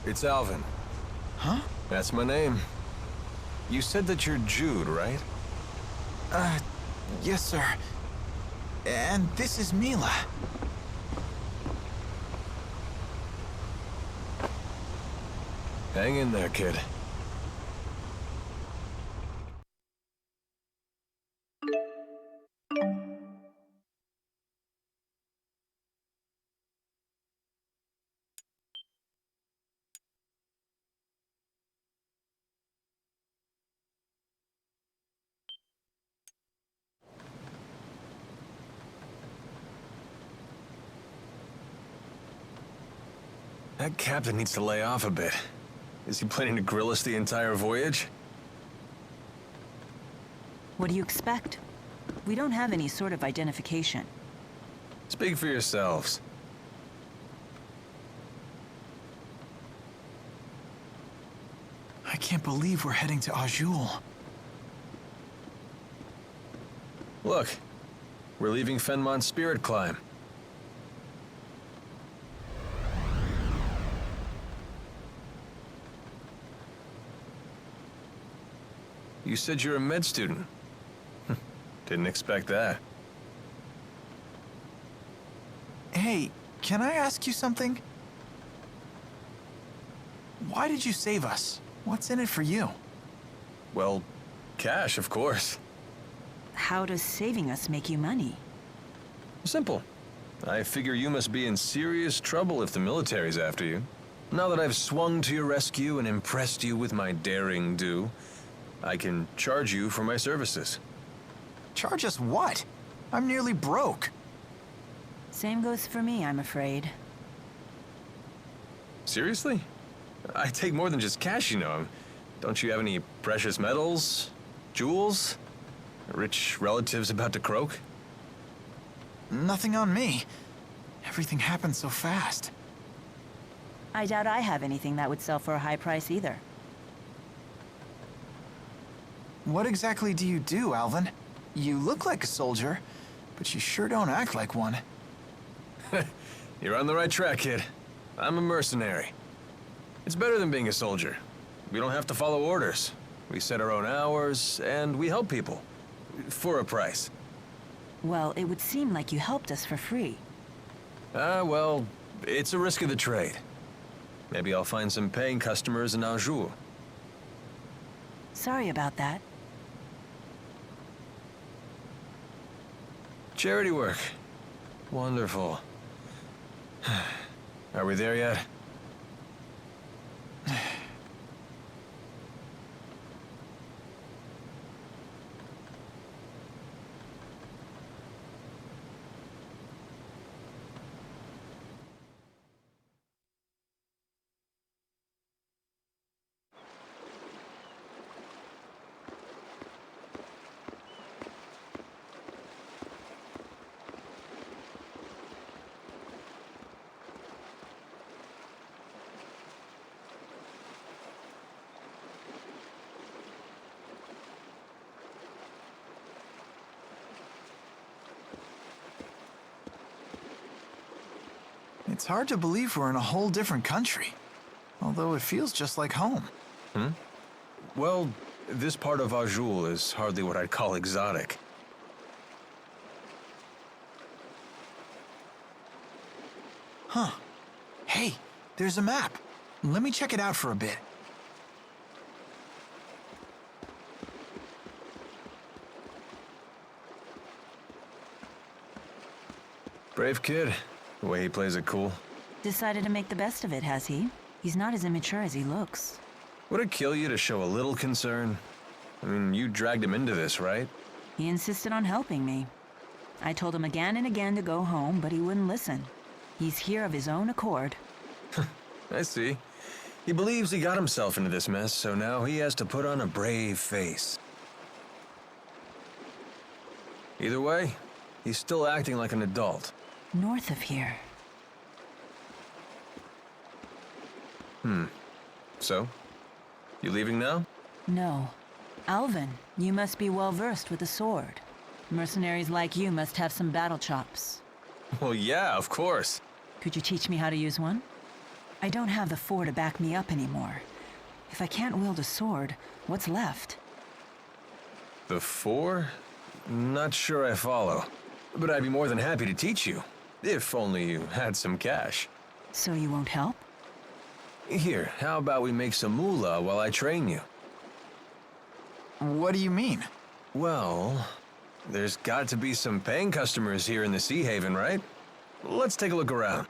Speaker 12: It's Alvin.
Speaker 4: Huh?
Speaker 12: That's my name. You said that you're Jude, right?
Speaker 4: Yes, sir. And this is Mila.
Speaker 12: Hang in there, kid. That captain needs to lay off a bit. Is he planning to grill us the entire voyage?
Speaker 1: What do you expect? We don't have any sort of identification.
Speaker 12: Speak for yourselves.
Speaker 4: I can't believe we're heading to Azul.
Speaker 12: Look, we're leaving Fenmont's Spirit Climb. You said you're a med student. Didn't expect that.
Speaker 4: Hey, can I ask you something? Why did you save us? What's in it for you?
Speaker 12: Well, cash, of course.
Speaker 1: How does saving us make you money?
Speaker 12: Simple. I figure you must be in serious trouble if the military's after you. Now that I've swung to your rescue and impressed you with my daring do, I can charge you for my services.
Speaker 4: Charge us what? I'm nearly broke.
Speaker 1: Same goes for me, I'm afraid.
Speaker 12: Seriously? I take more than just cash, you know. Don't you have any precious metals? Jewels? Rich relatives about to croak?
Speaker 4: Nothing on me. Everything happened so fast.
Speaker 1: I doubt I have anything that would sell for a high price either.
Speaker 4: What exactly do you do, Alvin? You look like a soldier, but you sure don't act like one.
Speaker 12: You're on the right track, kid. I'm a mercenary. It's better than being a soldier. We don't have to follow orders. We set our own hours, and we help people. For a price.
Speaker 1: Well, it would seem like you helped us for free.
Speaker 12: Well, it's a risk of the trade. Maybe I'll find some paying customers in Azul.
Speaker 1: Sorry about that.
Speaker 12: Charity work. Wonderful. Are we there yet?
Speaker 4: It's hard to believe we're in a whole different country, although it feels just like home.
Speaker 12: Well, this part of Azul is hardly what I'd call exotic.
Speaker 4: Huh. Hey, there's a map. Let me check it out for a bit.
Speaker 12: Brave kid. The way he plays it cool.
Speaker 1: Decided to make the best of it, has he? He's not as immature as he looks.
Speaker 12: Would it kill you to show a little concern? I mean, you dragged him into this, right?
Speaker 1: He insisted on helping me. I told him again and again to go home, but he wouldn't listen. He's here of his own accord.
Speaker 12: I see. He believes he got himself into this mess, so now he has to put on a brave face. Either way, he's still acting like an adult.
Speaker 1: North of here.
Speaker 12: So? You leaving now?
Speaker 1: No. Alvin, you must be well versed with the sword. Mercenaries like you must have some battle chops.
Speaker 12: Well, yeah, of course.
Speaker 1: Could you teach me how to use one? I don't have the four to back me up anymore. If I can't wield a sword, what's left?
Speaker 12: The four? Not sure I follow. But I'd be more than happy to teach you. If only you had some cash.
Speaker 1: So you won't help?
Speaker 12: Here, how about we make some moolah while I train you?
Speaker 4: What do you mean?
Speaker 12: Well, there's got to be some paying customers here in the Sea Haven, right? Let's take a look around.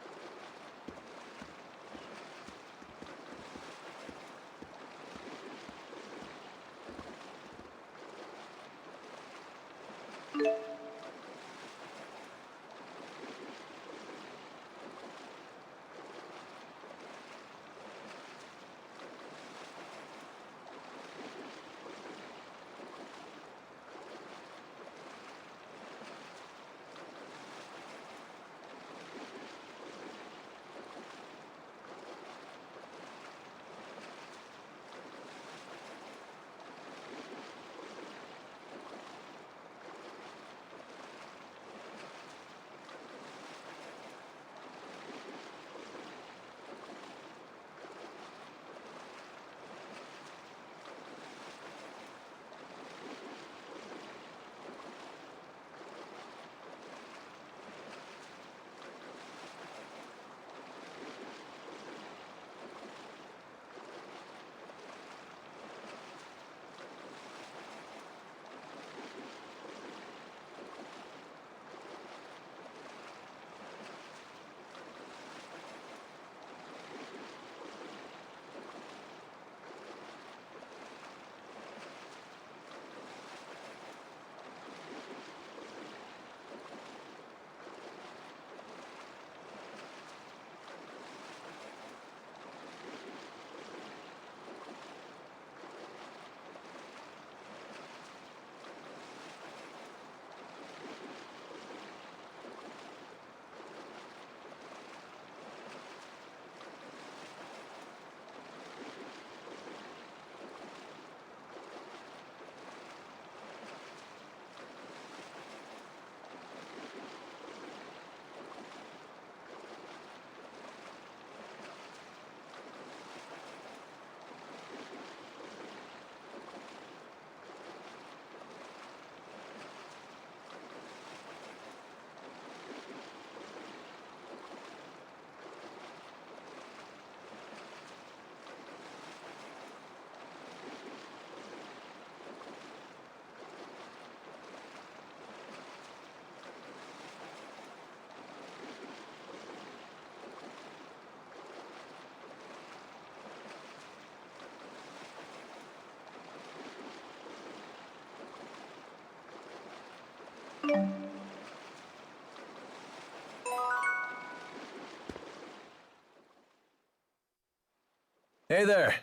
Speaker 12: Hey there.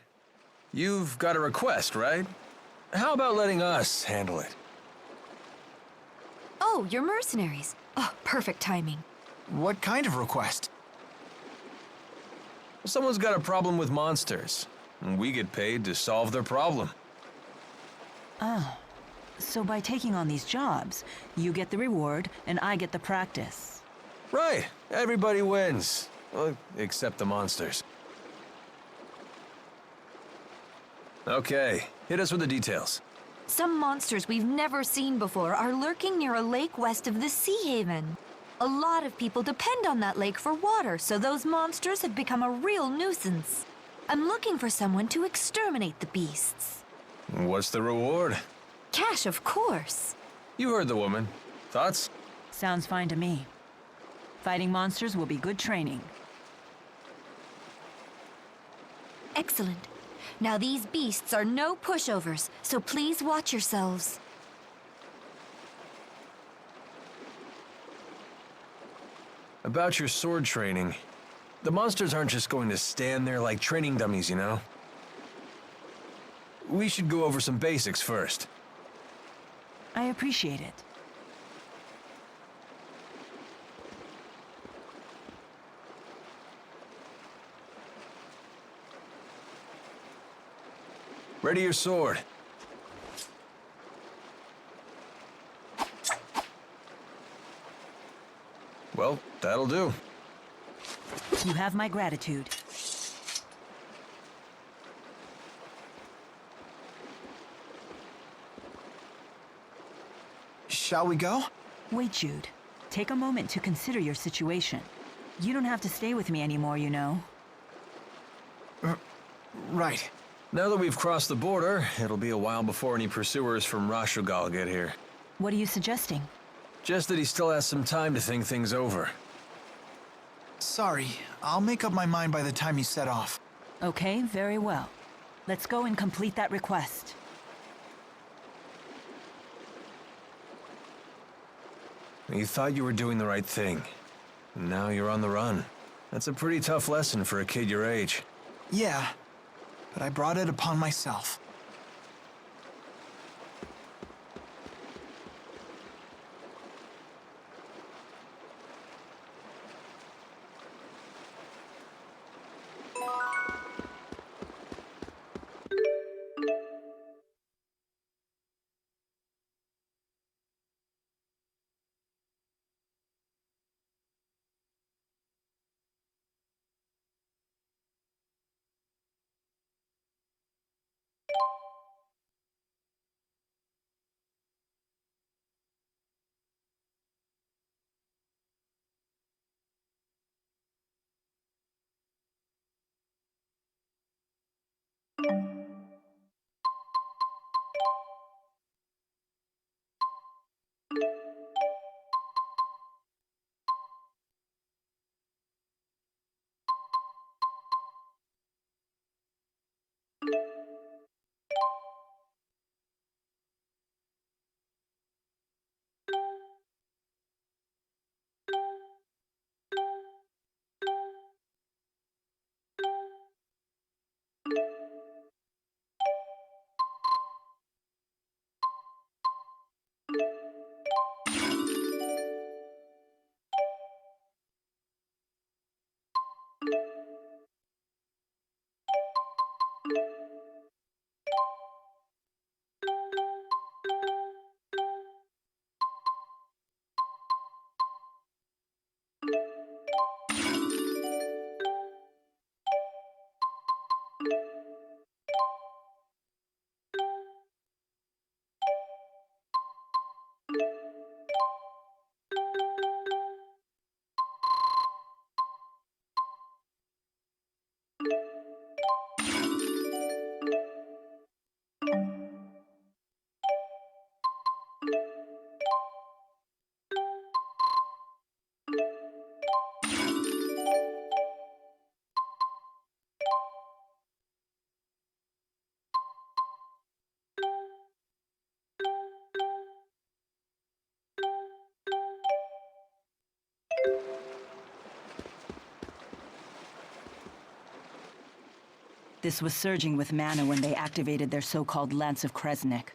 Speaker 12: You've got a request, right? How about letting us handle it?
Speaker 13: Oh, you're mercenaries. Oh, perfect timing.
Speaker 4: What kind of request?
Speaker 12: Someone's got a problem with monsters, and we get paid to solve their problem.
Speaker 1: Oh, so by taking on these jobs, you get the reward and I get the practice.
Speaker 12: Right, everybody wins. Well, except the monsters. Okay, hit us with the details.
Speaker 13: Some monsters we've never seen before are lurking near a lake west of the Sea Haven. A lot of people depend on that lake for water, so those monsters have become a real nuisance. I'm looking for someone to exterminate the beasts.
Speaker 12: What's the reward?
Speaker 13: Cash, of course.
Speaker 12: You heard the woman. Thoughts?
Speaker 1: Sounds fine to me. Fighting monsters will be good training.
Speaker 13: Excellent. Now these beasts are no pushovers, so please watch yourselves.
Speaker 12: About your sword training. The monsters aren't just going to stand there like training dummies, you know? We should go over some basics first.
Speaker 1: I appreciate it.
Speaker 12: Ready your sword. Well, that'll do.
Speaker 1: You have my gratitude.
Speaker 4: Shall we go?
Speaker 1: Wait, Jude. Take a moment to consider your situation. You don't have to stay with me anymore, you know.
Speaker 4: Right.
Speaker 12: Now that we've crossed the border, it'll be a while before any pursuers from Rashugal get here.
Speaker 1: What are you suggesting?
Speaker 12: Just that he still has some time to think things over.
Speaker 4: Sorry, I'll make up my mind by the time you set off.
Speaker 1: Okay, very well. Let's go and complete that request.
Speaker 12: You thought you were doing the right thing. Now you're on the run. That's a pretty tough lesson for a kid your age.
Speaker 4: Yeah, but I brought it upon myself.
Speaker 1: This was surging with mana when they activated their so-called Lance of Kresnik.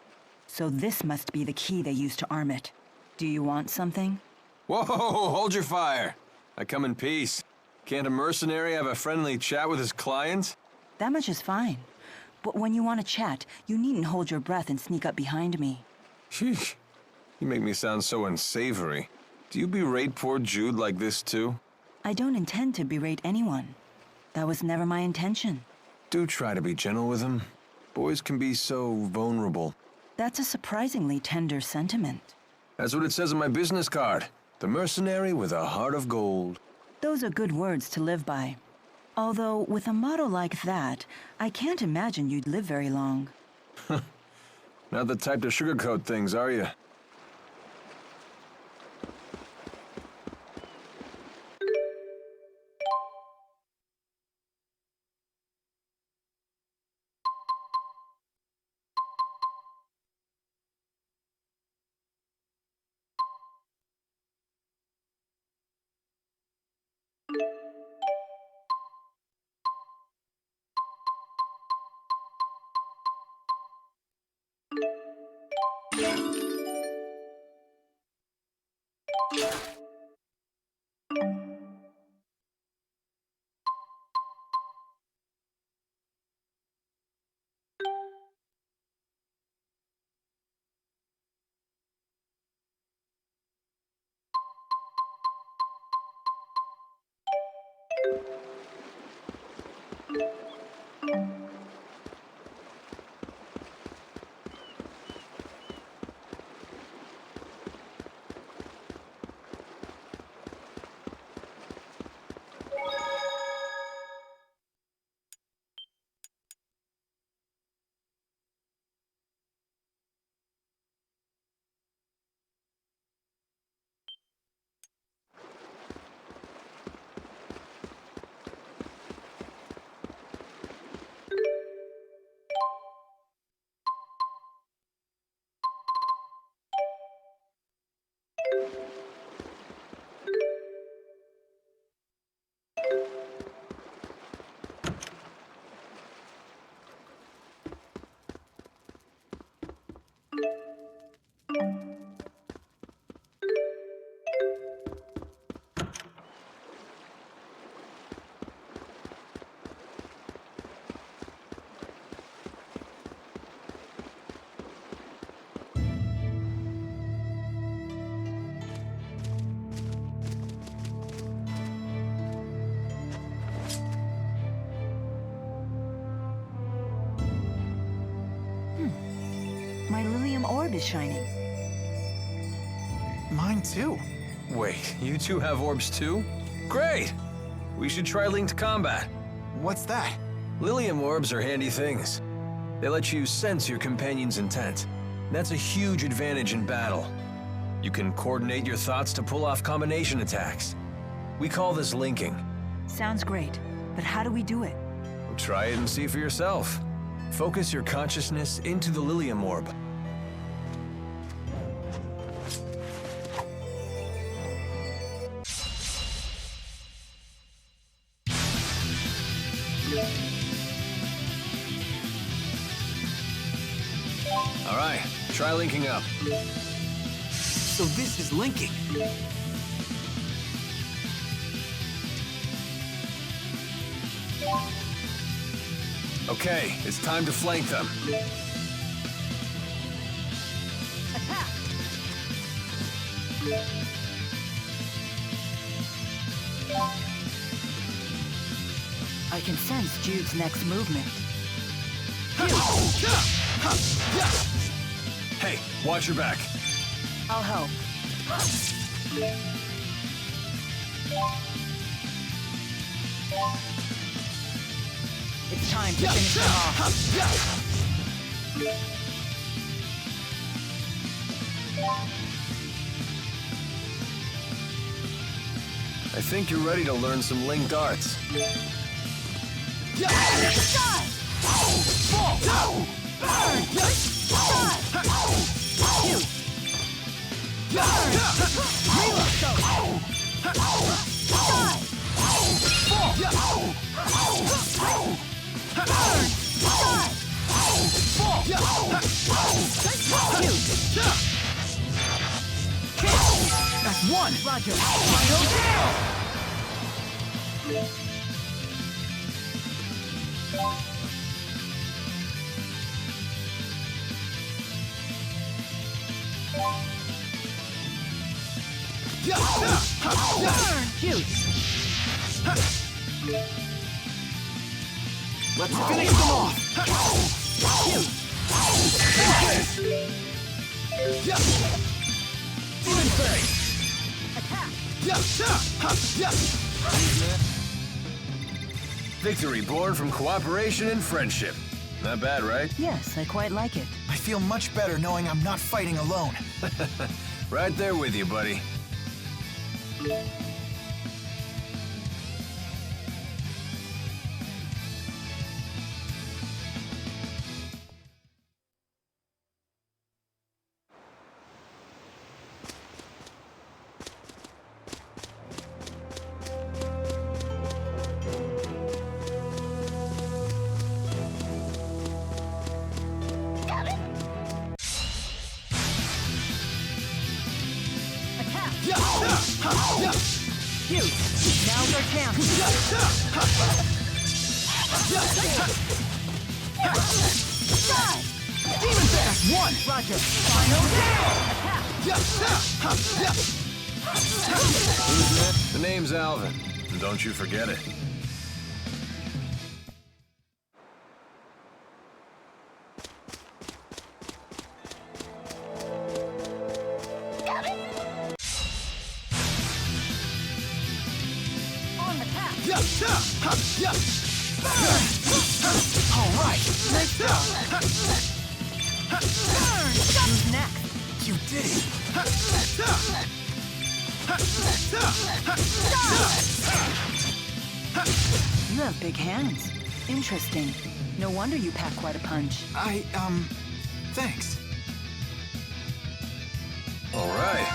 Speaker 1: So this must be the key they used to arm it. Do you want something?
Speaker 12: Whoa, hold your fire. I come in peace. Can't a mercenary have a friendly chat with his clients?
Speaker 1: That much is fine. But when you want to chat, you needn't hold your breath and sneak up behind me.
Speaker 12: Sheesh. You make me sound so unsavory. Do you berate poor Jude like this too?
Speaker 1: I don't intend to berate anyone. That was never my intention.
Speaker 12: Do try to be gentle with him. Boys can be so vulnerable.
Speaker 1: That's a surprisingly tender sentiment.
Speaker 12: That's what it says on my business card. The mercenary with a heart of gold.
Speaker 1: Those are good words to live by. Although, with a motto like that, I can't imagine you'd live very long.
Speaker 12: Not the type to sugarcoat things, are you?
Speaker 1: My Lilium orb is shining.
Speaker 4: Mine too.
Speaker 12: Wait, you two have orbs too? Great! We should try linked combat.
Speaker 4: What's that?
Speaker 12: Lilium orbs are handy things. They let you sense your companion's intent. That's a huge advantage in battle. You can coordinate your thoughts to pull off combination attacks. We call this linking.
Speaker 1: Sounds great, but how do we do it?
Speaker 12: Try it and see for yourself. Focus your consciousness into the Lilium orb. All right, try linking up.
Speaker 3: So this is linking.
Speaker 12: Okay, it's time to flank them.
Speaker 1: Attack! I can sense Jude's next movement.
Speaker 12: Hey, watch your back.
Speaker 1: I'll help. It's time to finish them off.
Speaker 12: I think you're ready to learn some linked arts.
Speaker 1: That's one. Roger. Final kill. Burn! Shoot!
Speaker 4: Let's finish them off!
Speaker 2: Demon Fang!
Speaker 12: Victory born from cooperation and friendship. Not bad, right?
Speaker 1: Yes, I quite like it.
Speaker 4: I feel much better knowing I'm not fighting alone.
Speaker 12: Right there with you, buddy.
Speaker 1: Now's our chance.
Speaker 4: Demon Fang! One!
Speaker 1: Roger.
Speaker 12: The name's Alvin, and don't you forget it.
Speaker 4: All right!
Speaker 1: Nice job. Who's next?
Speaker 4: You did it!
Speaker 1: You have big hands. Interesting. No wonder you pack quite a punch.
Speaker 4: Thanks.
Speaker 12: All right.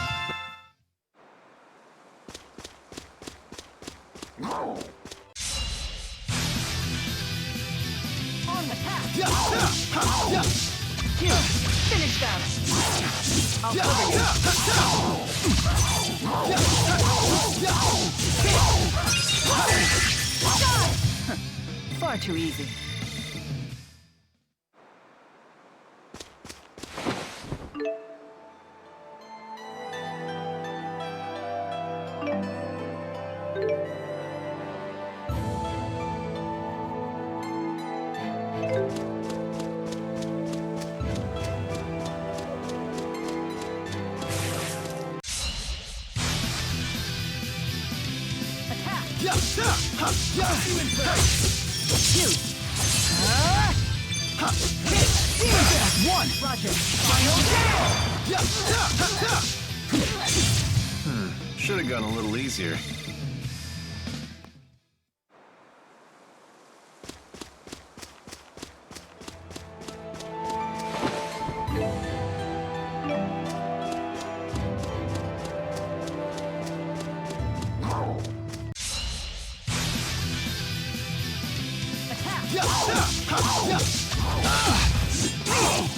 Speaker 1: On the path. Finish them. I'll cover you. Far too easy.
Speaker 4: One!
Speaker 1: Roger.
Speaker 12: Should have gone a little easier.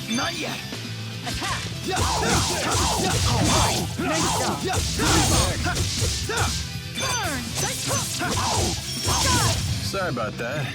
Speaker 4: Not yet!
Speaker 1: Nice job.
Speaker 12: Sorry about that.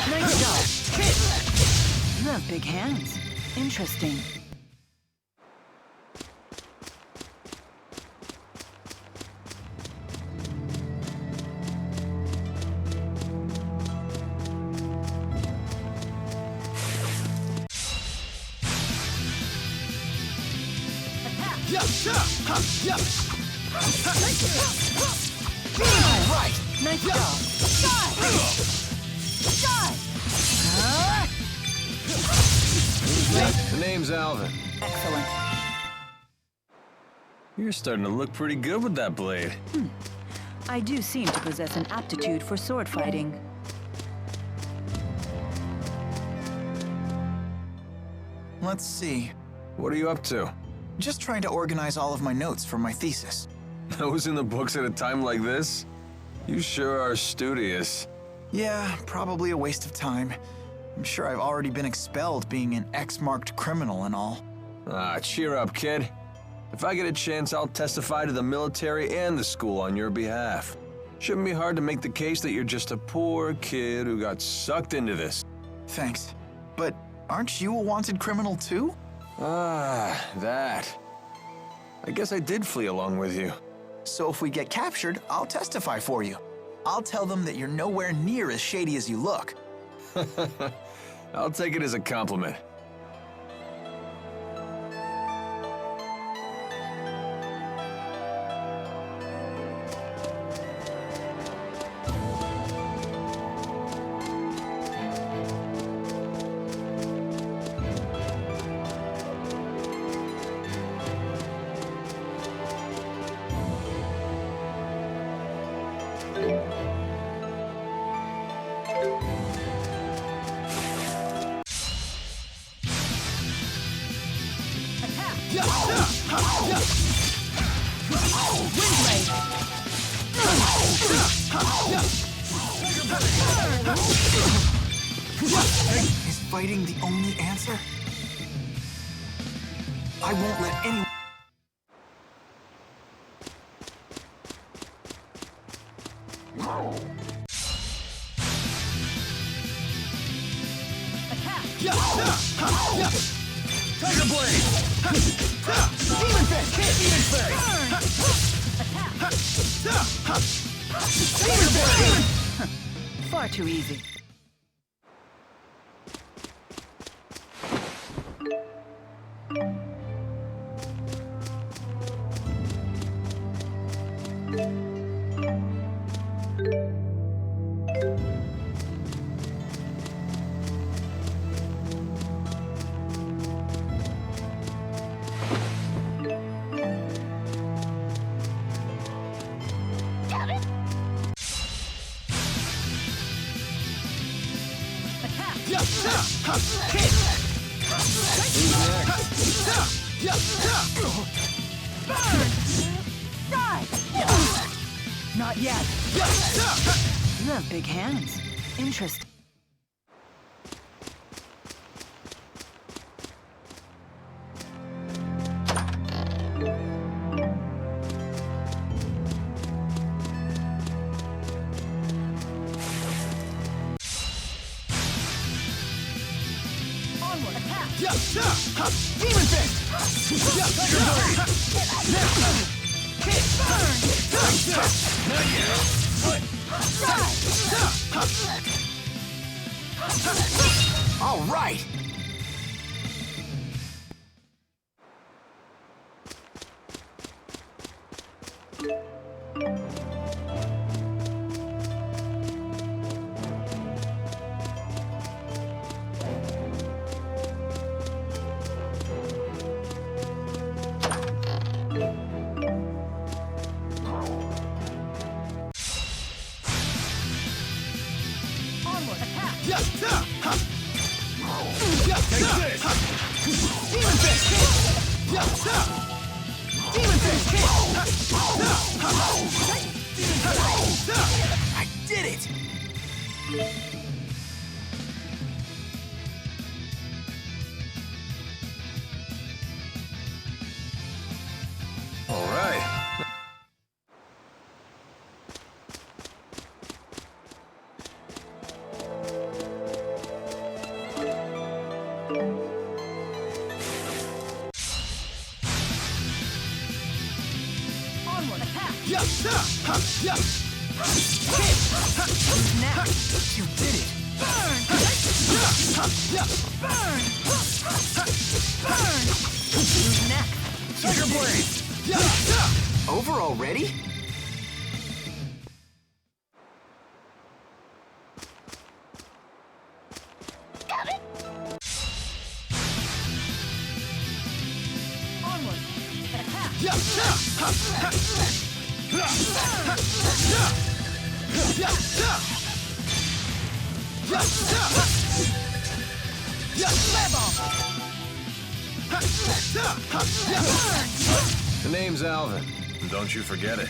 Speaker 1: Nice job. You have big hands. Interesting.
Speaker 4: All right!
Speaker 1: Nice job.
Speaker 12: The name's Alvin.
Speaker 1: Excellent.
Speaker 12: You're starting to look pretty good with that blade.
Speaker 1: I do seem to possess an aptitude for sword fighting.
Speaker 4: Let's see.
Speaker 12: What are you up to?
Speaker 4: Just trying to organize all of my notes for my thesis.
Speaker 12: Those in the books at a time like this? You sure are studious.
Speaker 4: Yeah, probably a waste of time. I'm sure I've already been expelled being an X-marked criminal and all.
Speaker 12: Ah, cheer up, kid. If I get a chance, I'll testify to the military and the school on your behalf. Shouldn't be hard to make the case that you're just a poor kid who got sucked into this.
Speaker 4: Thanks. But aren't you a wanted criminal too?
Speaker 12: Ah, that. I guess I did flee along with you.
Speaker 4: So if we get captured, I'll testify for you. I'll tell them that you're nowhere near as shady as you look.
Speaker 12: I'll take it as a compliment.
Speaker 4: Is fighting the only answer? I won't let anyone...
Speaker 2: Tiger Blade! Demon Fist! Demon Fist! Demon Fist!
Speaker 1: Far too easy. Not yet. You have big hands. Interesting.
Speaker 2: Onward, attack! Demon Fist! Tiger Blade! Hit! Burn! Not yet!
Speaker 4: All right!
Speaker 2: Take this! Demon Fist! Demon Fist!
Speaker 4: I did it!
Speaker 12: All right.
Speaker 2: Onward, attack!
Speaker 4: Who's next? You did it!
Speaker 2: Burn! Burn! Burn!
Speaker 4: Who's next?
Speaker 2: Tiger Blade!
Speaker 4: Over already?
Speaker 2: Onward, attack! Level!
Speaker 12: The name's Alvin. Don't you forget it.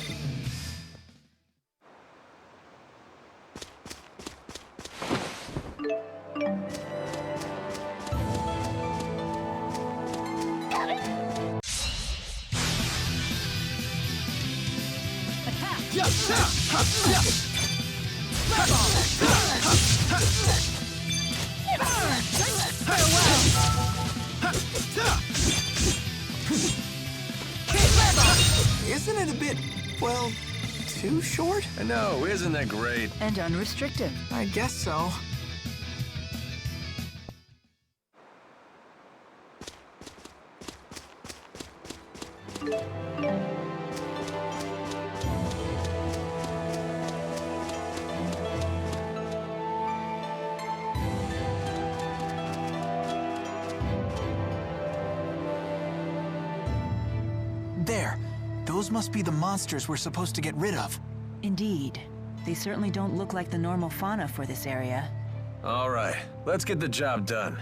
Speaker 4: Isn't it a bit, well, too short?
Speaker 12: I know, isn't that great?
Speaker 1: And unrestricted.
Speaker 4: I guess so. There. Those must be the monsters we're supposed to get rid of.
Speaker 1: Indeed. They certainly don't look like the normal fauna for this area.
Speaker 12: All right, let's get the job done.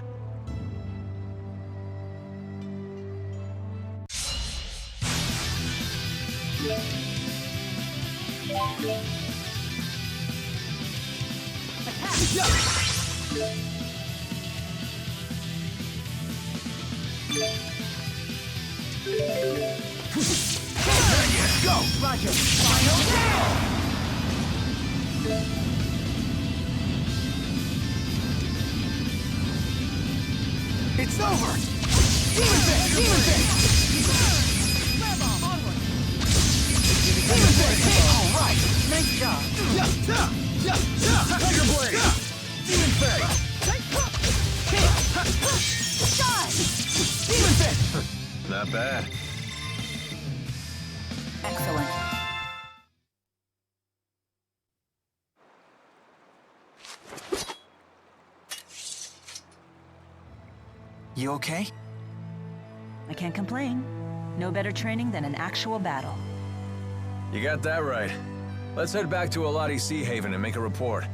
Speaker 2: Go! Roger! Final down! It's over! Demon Fist! Demon Fist! Demon Fist! All right!
Speaker 1: Nice job.
Speaker 2: Tiger Blade! Demon Fist! Demon Fist!
Speaker 12: Not bad.
Speaker 1: Excellent.
Speaker 4: You okay?
Speaker 1: I can't complain. No better training than an actual battle.
Speaker 12: You got that right. Let's head back to Alati Sea Haven and make a report.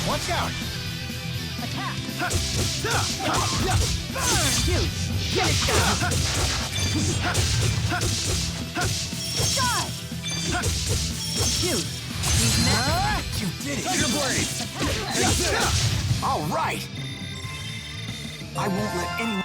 Speaker 2: Watch out!
Speaker 1: Attack!
Speaker 2: Burn!
Speaker 1: Shoot! Finish down!
Speaker 2: Shot!
Speaker 1: Shoot!
Speaker 2: You did it! Tiger Blade!
Speaker 4: All right! I won't let anyone...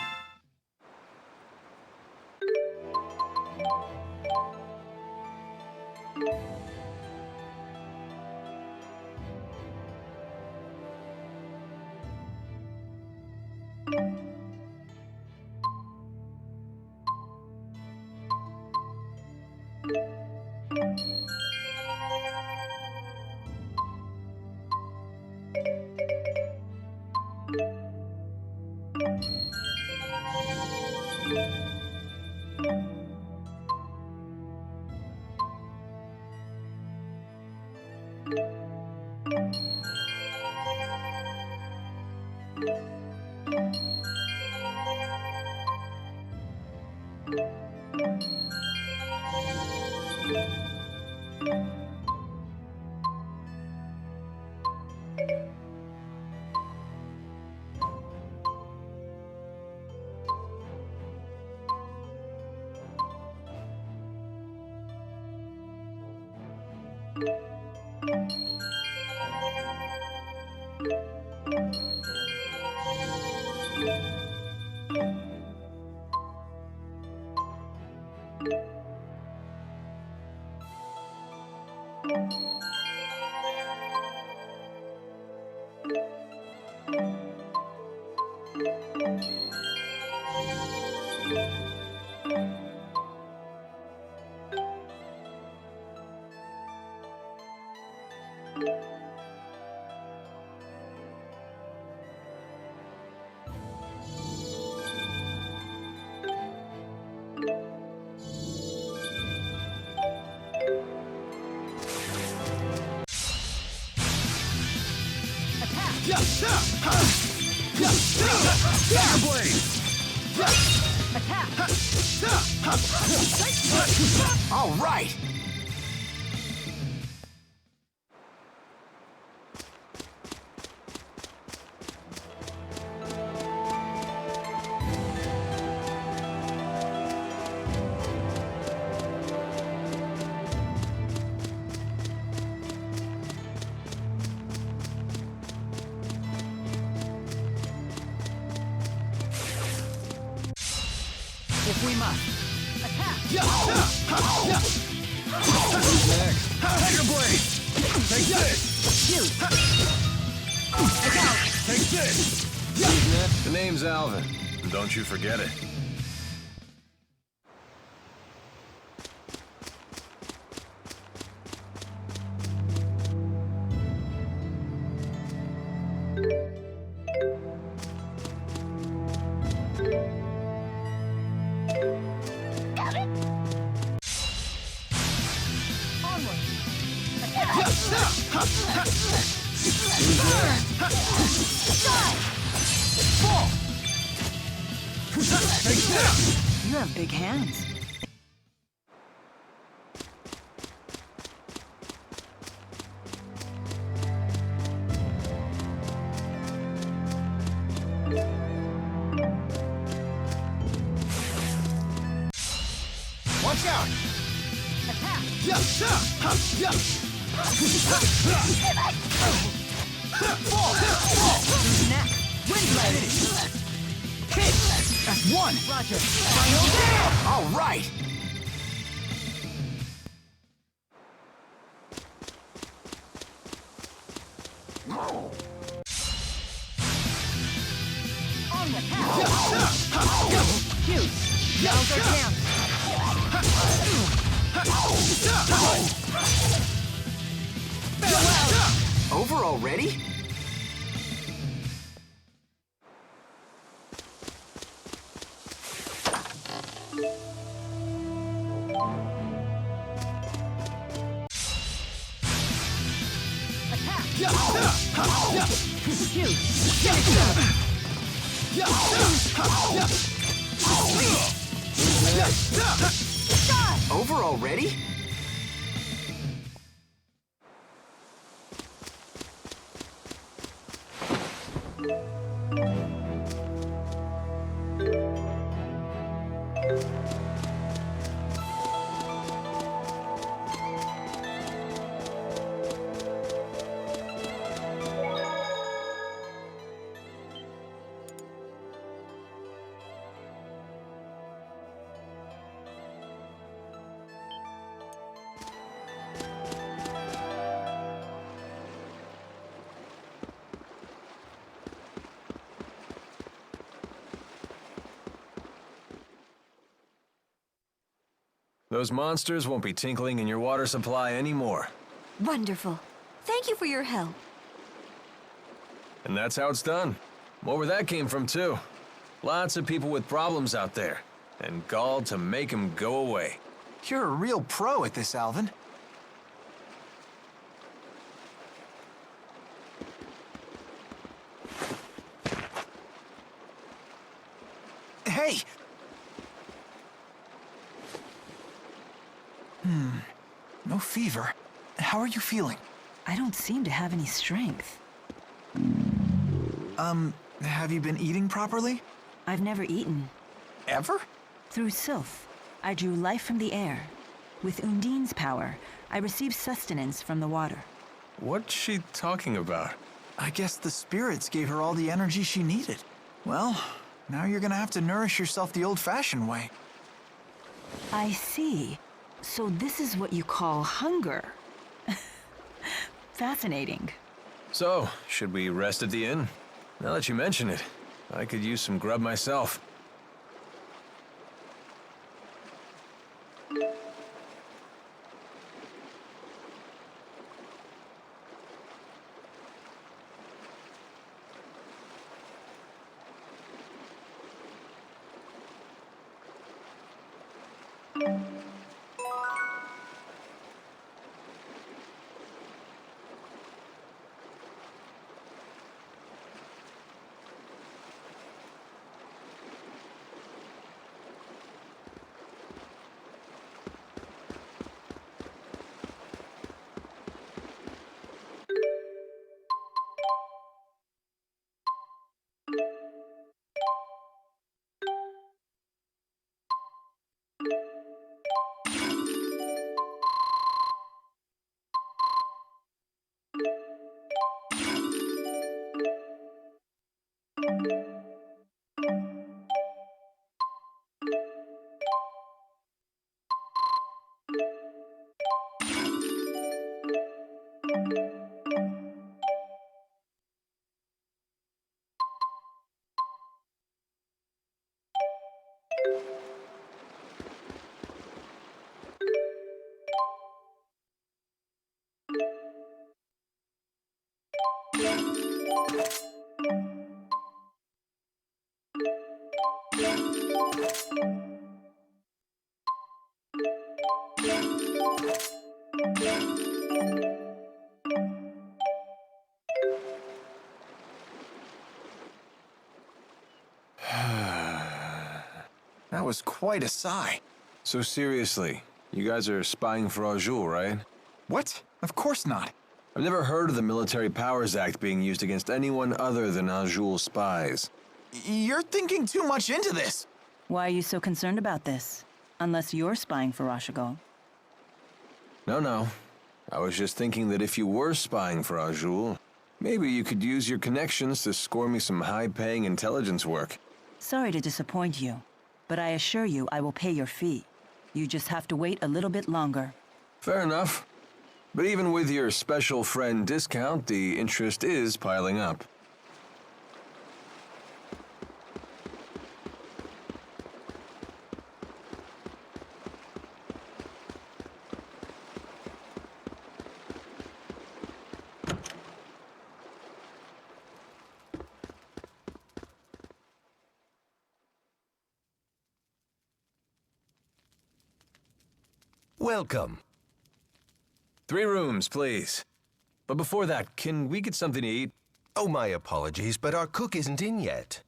Speaker 4: All right!
Speaker 1: If we must. Attack!
Speaker 2: Tiger Blade! Take this!
Speaker 1: Shoot!
Speaker 2: Take this!
Speaker 12: The name's Alvin. Don't you forget it.
Speaker 1: You have big hands.
Speaker 4: Watch out!
Speaker 1: Attack! Who's next? Windblade!
Speaker 4: Hit! That's one!
Speaker 1: Roger.
Speaker 4: All right!
Speaker 1: On the path! Shoot! Yells are down!
Speaker 4: Over already?
Speaker 1: Shoot!
Speaker 4: Over already?
Speaker 12: Those monsters won't be tinkling in your water supply anymore.
Speaker 13: Wonderful. Thank you for your help.
Speaker 12: And that's how it's done. More where that came from, too. Lots of people with problems out there. And gall to make them go away.
Speaker 4: You're a real pro at this, Alvin. Hey! No fever. How are you feeling?
Speaker 1: I don't seem to have any strength.
Speaker 4: Have you been eating properly?
Speaker 1: I've never eaten.
Speaker 4: Ever?
Speaker 1: Through Sylph, I drew life from the air. With Undine's power, I received sustenance from the water.
Speaker 12: What's she talking about?
Speaker 4: I guess the spirits gave her all the energy she needed. Well, now you're gonna have to nourish yourself the old-fashioned way.
Speaker 1: I see. So this is what you call hunger. Fascinating.
Speaker 12: So, should we rest at the inn? Now that you mention it, I could use some grub myself.
Speaker 4: That was quite a sigh.
Speaker 12: So seriously, you guys are spying for Azul, right?
Speaker 4: What? Of course not.
Speaker 12: I've never heard of the Military Powers Act being used against anyone other than Azul spies.
Speaker 4: You're thinking too much into this.
Speaker 1: Why are you so concerned about this? Unless you're spying for Rashigal.
Speaker 12: No. I was just thinking that if you were spying for Azul, maybe you could use your connections to score me some high-paying intelligence work.
Speaker 1: Sorry to disappoint you, but I assure you I will pay your fee. You just have to wait a little bit longer.
Speaker 12: Fair enough. But even with your special friend discount, the interest is piling up.
Speaker 5: Welcome.
Speaker 12: 3 rooms, please. But before that, can we get something to eat?
Speaker 5: Oh, my apologies, but our cook isn't in yet.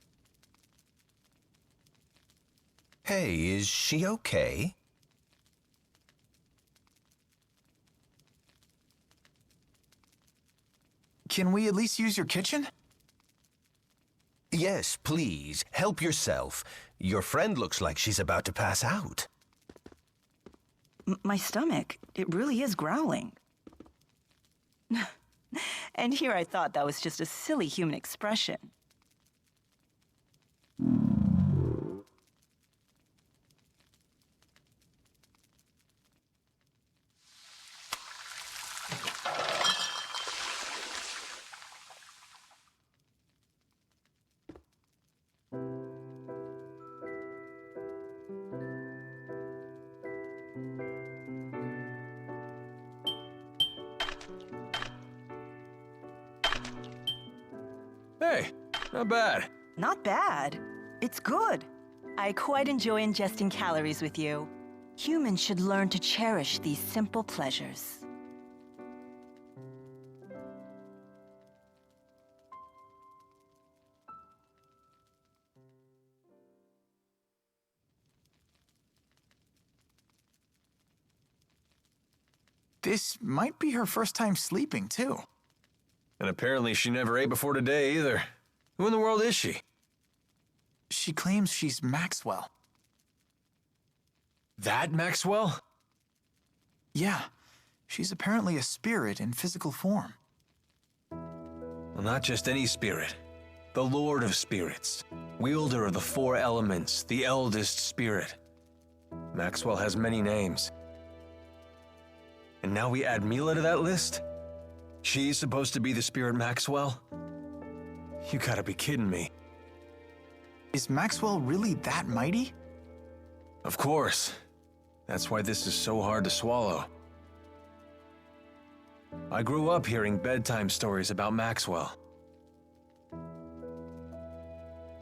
Speaker 5: Hey, is she okay?
Speaker 4: Can we at least use your kitchen?
Speaker 5: Yes, please. Help yourself. Your friend looks like she's about to pass out.
Speaker 1: My stomach, it really is growling. And here I thought that was just a silly human expression.
Speaker 12: Hey, not bad.
Speaker 1: Not bad. It's good. I quite enjoy ingesting calories with you. Humans should learn to cherish these simple pleasures.
Speaker 4: This might be her first time sleeping, too.
Speaker 12: And apparently she never ate before today, either. Who in the world is she?
Speaker 4: She claims she's Maxwell.
Speaker 12: That Maxwell?
Speaker 4: Yeah, she's apparently a spirit in physical form.
Speaker 12: Well, not just any spirit. The Lord of Spirits, wielder of the four elements, the eldest spirit. Maxwell has many names. And now we add Mila to that list? She's supposed to be the spirit Maxwell? You gotta be kidding me.
Speaker 4: Is Maxwell really that mighty?
Speaker 12: Of course. That's why this is so hard to swallow. I grew up hearing bedtime stories about Maxwell.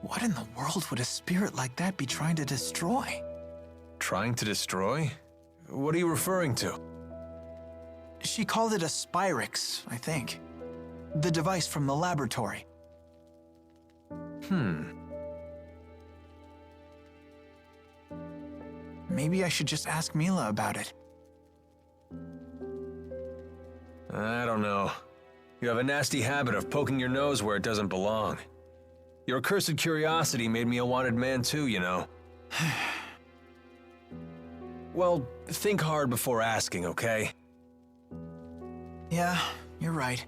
Speaker 4: What in the world would a spirit like that be trying to destroy?
Speaker 12: Trying to destroy? What are you referring to?
Speaker 4: She called it a Spyrix, I think. The device from the laboratory. Maybe I should just ask Mila about it.
Speaker 12: I don't know. You have a nasty habit of poking your nose where it doesn't belong. Your accursed curiosity made me a wanted man too, you know. Well, think hard before asking, okay?
Speaker 4: Yeah, you're right.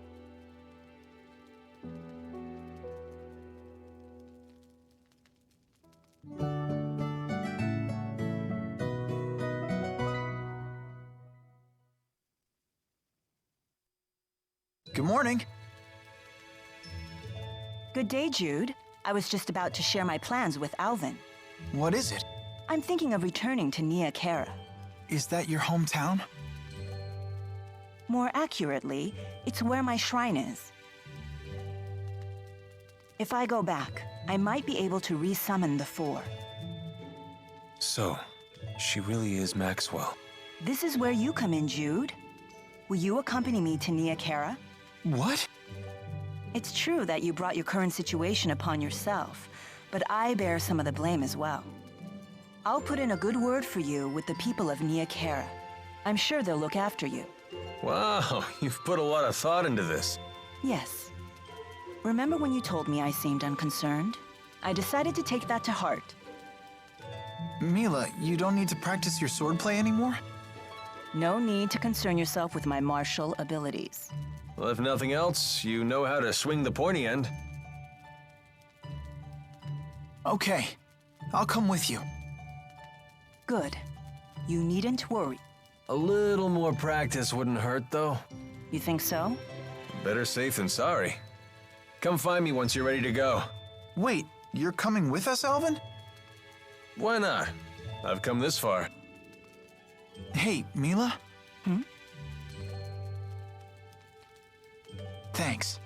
Speaker 4: Good morning.
Speaker 1: Good day, Jude. I was just about to share my plans with Alvin.
Speaker 4: What is it?
Speaker 1: I'm thinking of returning to Nia Khera.
Speaker 4: Is that your hometown?
Speaker 1: More accurately, it's where my shrine is. If I go back, I might be able to re-summon the Four.
Speaker 12: So, she really is Maxwell.
Speaker 1: This is where you come in, Jude. Will you accompany me to Nia Khera?
Speaker 4: What?
Speaker 1: It's true that you brought your current situation upon yourself, but I bear some of the blame as well. I'll put in a good word for you with the people of Nia Khera. I'm sure they'll look after you.
Speaker 12: Wow, you've put a lot of thought into this.
Speaker 1: Yes. Remember when you told me I seemed unconcerned? I decided to take that to heart.
Speaker 4: Mila, you don't need to practice your swordplay anymore?
Speaker 1: No need to concern yourself with my martial abilities.
Speaker 12: Well, if nothing else, you know how to swing the pointy end.
Speaker 4: Okay, I'll come with you.
Speaker 1: Good. You needn't worry.
Speaker 12: A little more practice wouldn't hurt, though.
Speaker 1: You think so?
Speaker 12: Better safe than sorry. Come find me once you're ready to go.
Speaker 4: Wait, you're coming with us, Alvin?
Speaker 12: Why not? I've come this far.
Speaker 4: Hey, Mila? Thanks.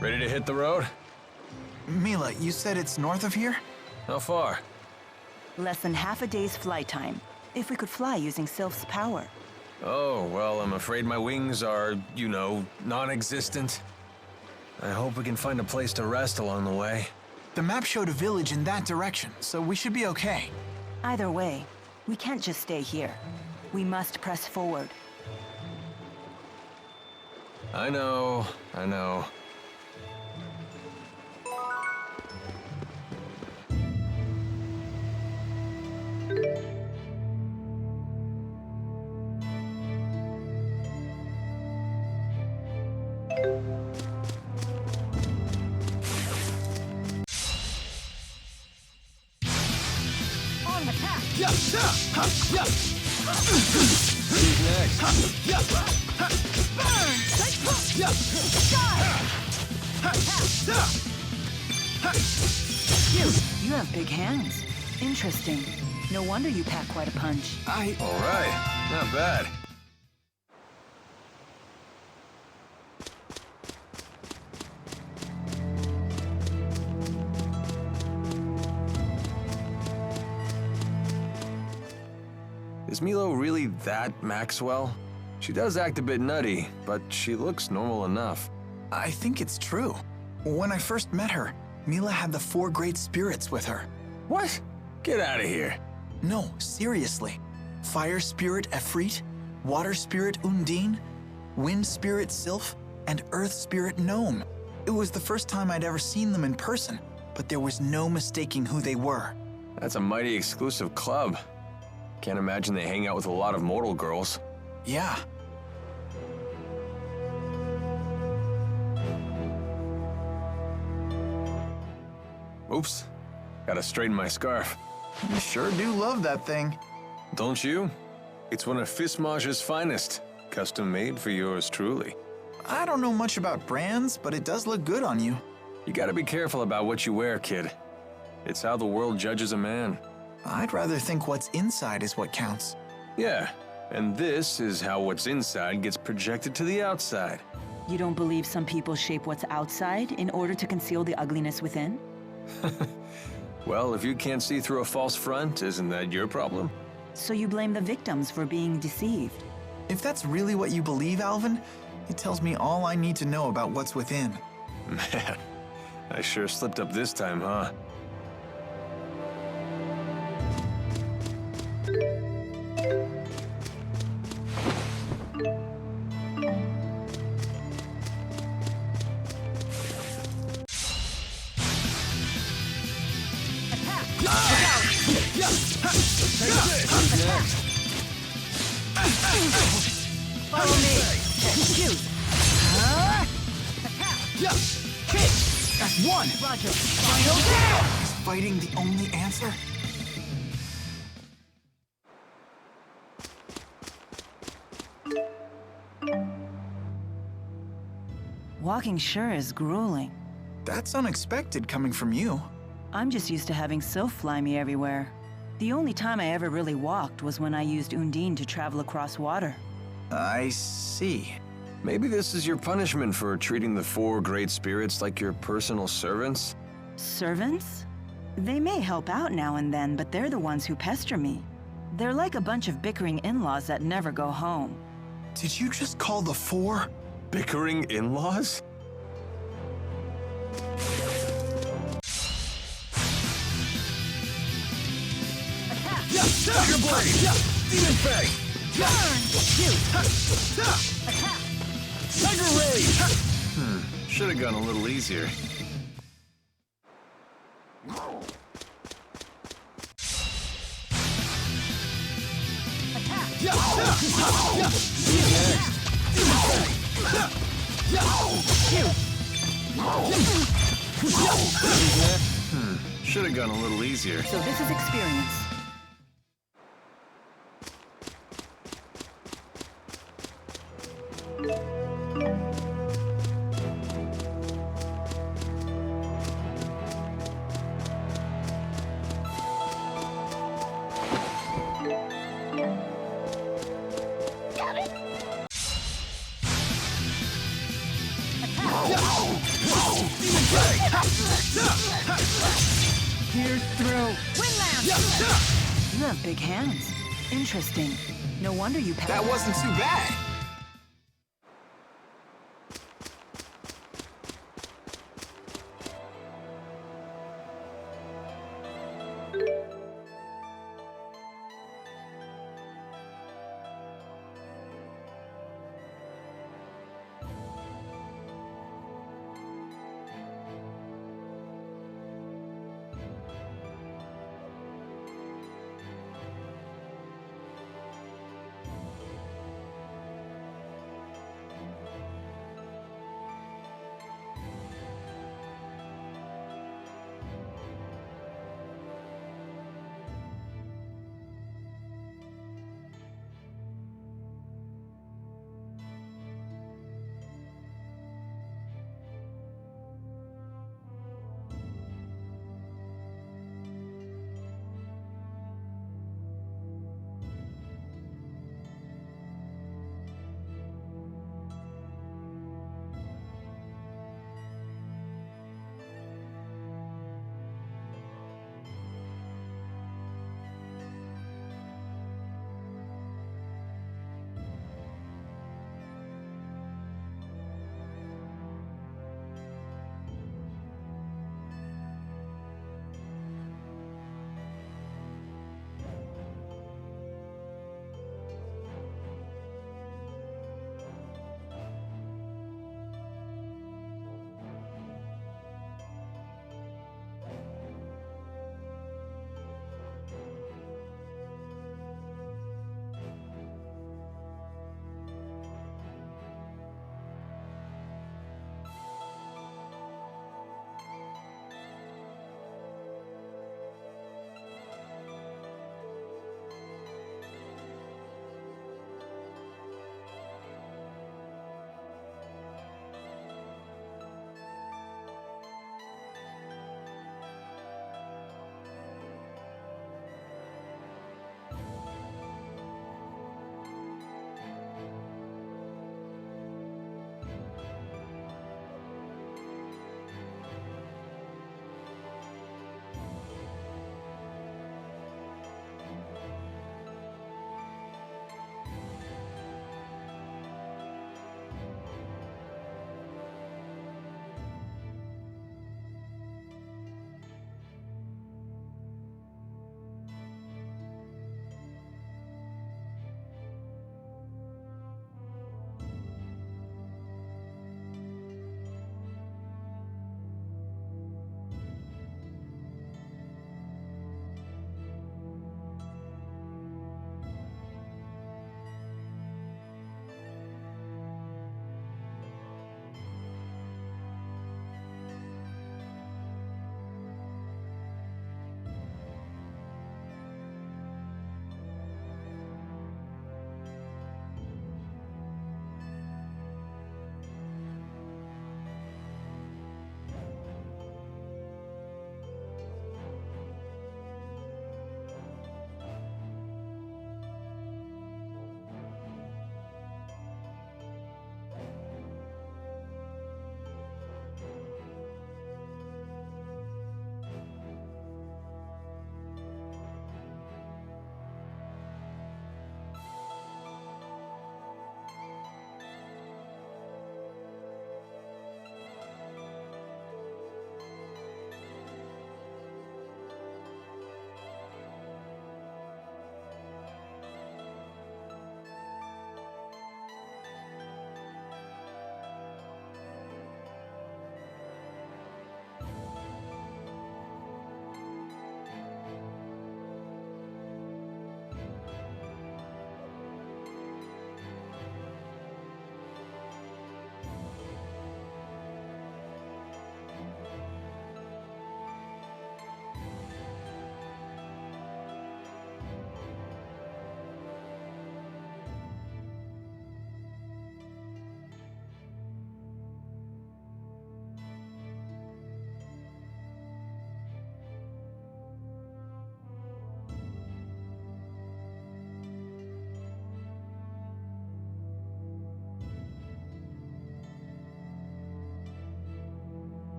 Speaker 12: Ready to hit the road?
Speaker 4: Mila, you said it's north of here?
Speaker 12: How far?
Speaker 1: Less than half a day's flight time, if we could fly using Sylph's power.
Speaker 12: Oh, well, I'm afraid my wings are, you know, non-existent. I hope we can find a place to rest along the way.
Speaker 4: The map showed a village in that direction, so we should be okay.
Speaker 1: Either way, we can't just stay here. We must press forward.
Speaker 12: I know. Who's next?
Speaker 1: You have big hands. Interesting. No wonder you pack quite a punch.
Speaker 12: All right, not bad. Is Milo really that Maxwell? She does act a bit nutty, but she looks normal enough.
Speaker 4: I think it's true. When I first met her, Mila had the 4 great spirits with her.
Speaker 12: What? Get out of here.
Speaker 4: No, seriously. Fire spirit Efreet, water spirit Undine, wind spirit Sylph, and earth spirit Gnome. It was the first time I'd ever seen them in person, but there was no mistaking who they were.
Speaker 12: That's a mighty exclusive club. Can't imagine they hang out with a lot of mortal girls.
Speaker 4: Yeah.
Speaker 12: Oops. Gotta straighten my scarf.
Speaker 4: You sure do love that thing.
Speaker 12: Don't you? It's one of Fismage's finest. Custom made for yours truly.
Speaker 4: I don't know much about brands, but it does look good on you.
Speaker 12: You gotta be careful about what you wear, kid. It's how the world judges a man.
Speaker 4: I'd rather think what's inside is what counts.
Speaker 12: Yeah, and this is how what's inside gets projected to the outside.
Speaker 1: You don't believe some people shape what's outside in order to conceal the ugliness within?
Speaker 12: Well, if you can't see through a false front, isn't that your problem?
Speaker 1: So you blame the victims for being deceived?
Speaker 4: If that's really what you believe, Alvin, it tells me all I need to know about what's within.
Speaker 12: Man, I sure slipped up this time, huh?
Speaker 1: Follow me! Shoot!
Speaker 4: That's one!
Speaker 1: Roger!
Speaker 4: Final down! Is fighting the only answer?
Speaker 1: Walking sure is grueling.
Speaker 4: That's unexpected coming from you.
Speaker 1: I'm just used to having Sylph fly me everywhere. The only time I ever really walked was when I used Undine to travel across water.
Speaker 4: I see.
Speaker 12: Maybe this is your punishment for treating the 4 great spirits like your personal servants?
Speaker 1: Servants? They may help out now and then, but they're the ones who pester me. They're like a bunch of bickering in-laws that never go home.
Speaker 4: Did you just call the 4?
Speaker 12: Bickering in-laws?
Speaker 2: Tiger Blade! Demon Fang!
Speaker 1: Burn! Shoot!
Speaker 2: Attack! Tiger Ray!
Speaker 12: Should have gone a little easier. Should have gone a little easier.
Speaker 1: So this is experience. You have big hands. Interesting. No wonder you passed.
Speaker 4: That wasn't too bad.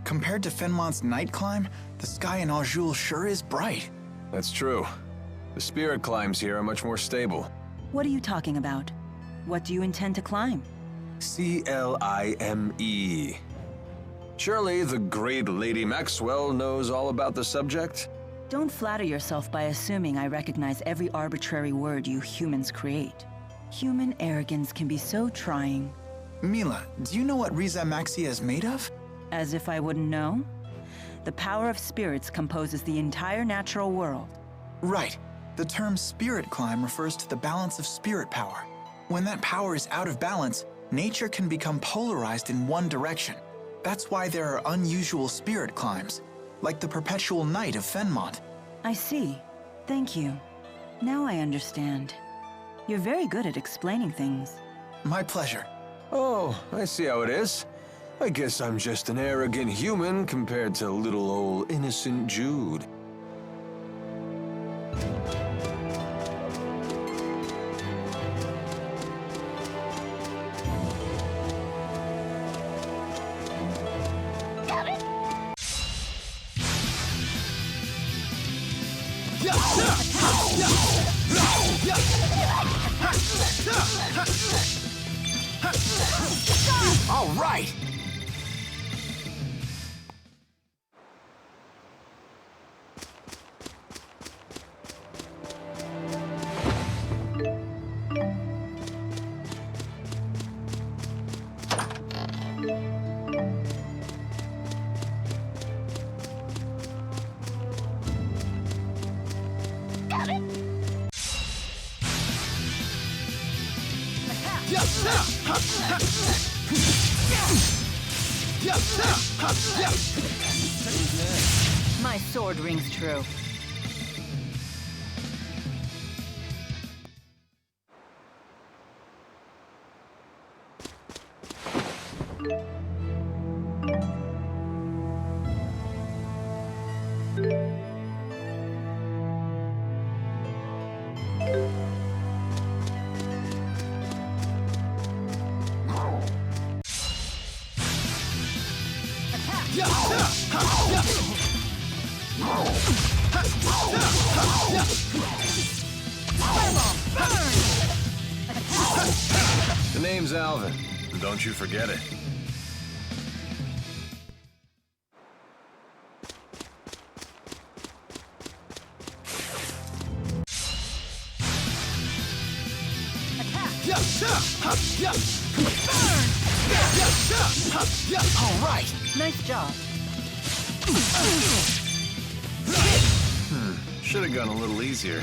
Speaker 4: Compared to Fenmont's night climb, the sky in Aujul sure is bright.
Speaker 12: That's true. The spirit climbs here are much more stable.
Speaker 1: What are you talking about? What do you intend to climb?
Speaker 12: Clime. Surely the great Lady Maxwell knows all about the subject?
Speaker 1: Don't flatter yourself by assuming I recognize every arbitrary word you humans create. Human arrogance can be so trying.
Speaker 4: Mila, do you know what Riza Maxia is made of?
Speaker 1: As if I wouldn't know? The power of spirits composes the entire natural world.
Speaker 4: Right. The term spirit climb refers to the balance of spirit power. When that power is out of balance, nature can become polarized in one direction. That's why there are unusual spirit climbs, like the perpetual night of Fenmont.
Speaker 1: I see. Thank you. Now I understand. You're very good at explaining things.
Speaker 4: My pleasure.
Speaker 12: Oh, I see how it is. I guess I'm just an arrogant human compared to little old innocent Jude.
Speaker 4: All right!
Speaker 1: My sword rings true.
Speaker 12: The name's Alvin. Don't you forget it.
Speaker 4: All right!
Speaker 1: Nice job.
Speaker 12: Should have gone a little easier.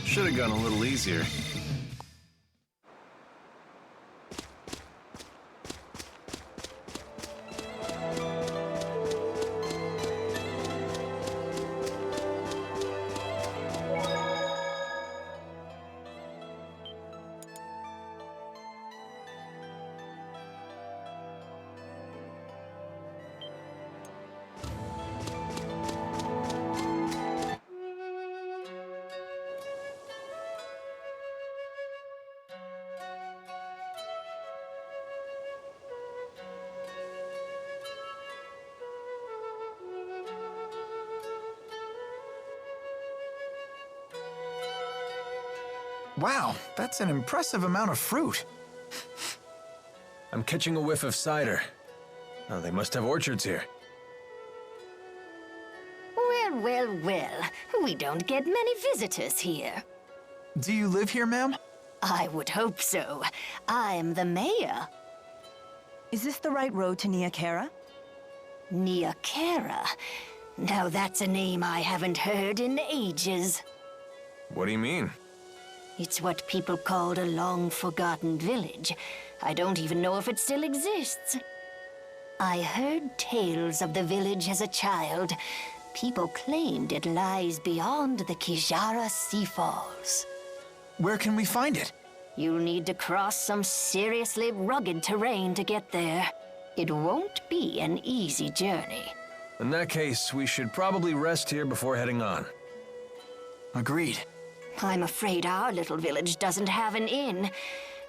Speaker 12: Should have gone a little easier.
Speaker 4: Wow, that's an impressive amount of fruit.
Speaker 12: I'm catching a whiff of cider. Oh, they must have orchards here.
Speaker 11: Well, well, well. We don't get many visitors here.
Speaker 4: Do you live here, ma'am?
Speaker 11: I would hope so. I'm the mayor.
Speaker 1: Is this the right road to Nia Khera?
Speaker 11: Nia Khera? Now that's a name I haven't heard in ages.
Speaker 12: What do you mean?
Speaker 11: It's what people called a long-forgotten village. I don't even know if it still exists. I heard tales of the village as a child. People claimed it lies beyond the Kijara Sea Falls.
Speaker 4: Where can we find it?
Speaker 11: You'll need to cross some seriously rugged terrain to get there. It won't be an easy journey.
Speaker 12: In that case, we should probably rest here before heading on.
Speaker 4: Agreed.
Speaker 11: I'm afraid our little village doesn't have an inn.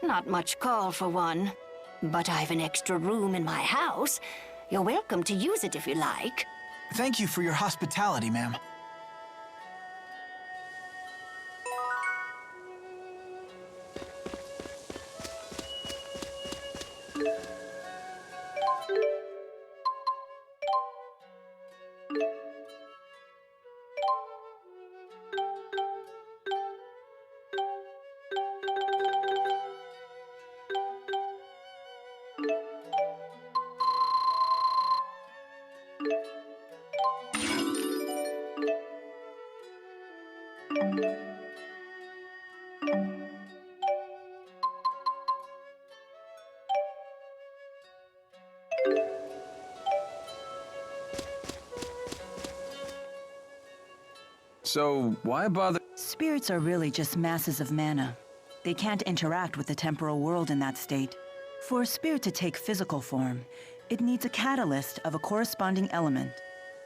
Speaker 11: Not much call for one. But I've an extra room in my house. You're welcome to use it if you like.
Speaker 4: Thank you for your hospitality, ma'am.
Speaker 12: So, why bother?
Speaker 1: Spirits are really just masses of mana. They can't interact with the temporal world in that state. For a spirit to take physical form, it needs a catalyst of a corresponding element.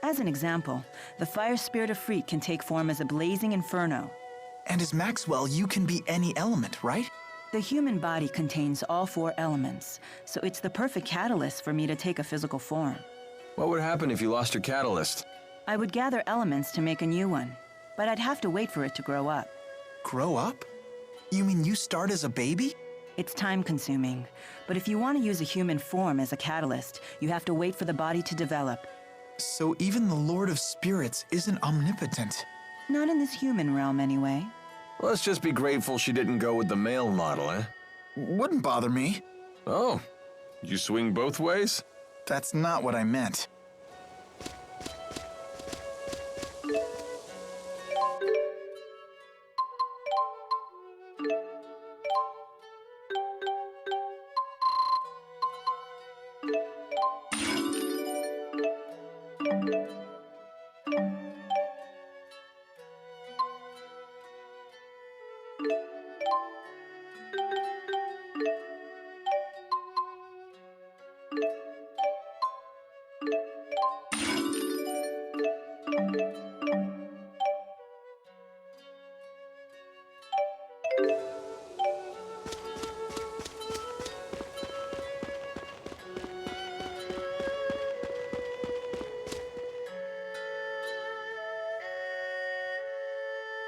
Speaker 1: As an example, the fire spirit Ifrit can take form as a blazing inferno.
Speaker 4: And as Maxwell, you can be any element, right?
Speaker 1: The human body contains all 4 elements, so it's the perfect catalyst for me to take a physical form.
Speaker 12: What would happen if you lost your catalyst?
Speaker 1: I would gather elements to make a new one, but I'd have to wait for it to grow up.
Speaker 4: Grow up? You mean you start as a baby?
Speaker 1: It's time-consuming, but if you want to use a human form as a catalyst, you have to wait for the body to develop.
Speaker 4: So even the Lord of Spirits isn't omnipotent?
Speaker 1: Not in this human realm, anyway.
Speaker 12: Let's just be grateful she didn't go with the male model, eh?
Speaker 4: Wouldn't bother me.
Speaker 12: Oh, you swing both ways?
Speaker 4: That's not what I meant.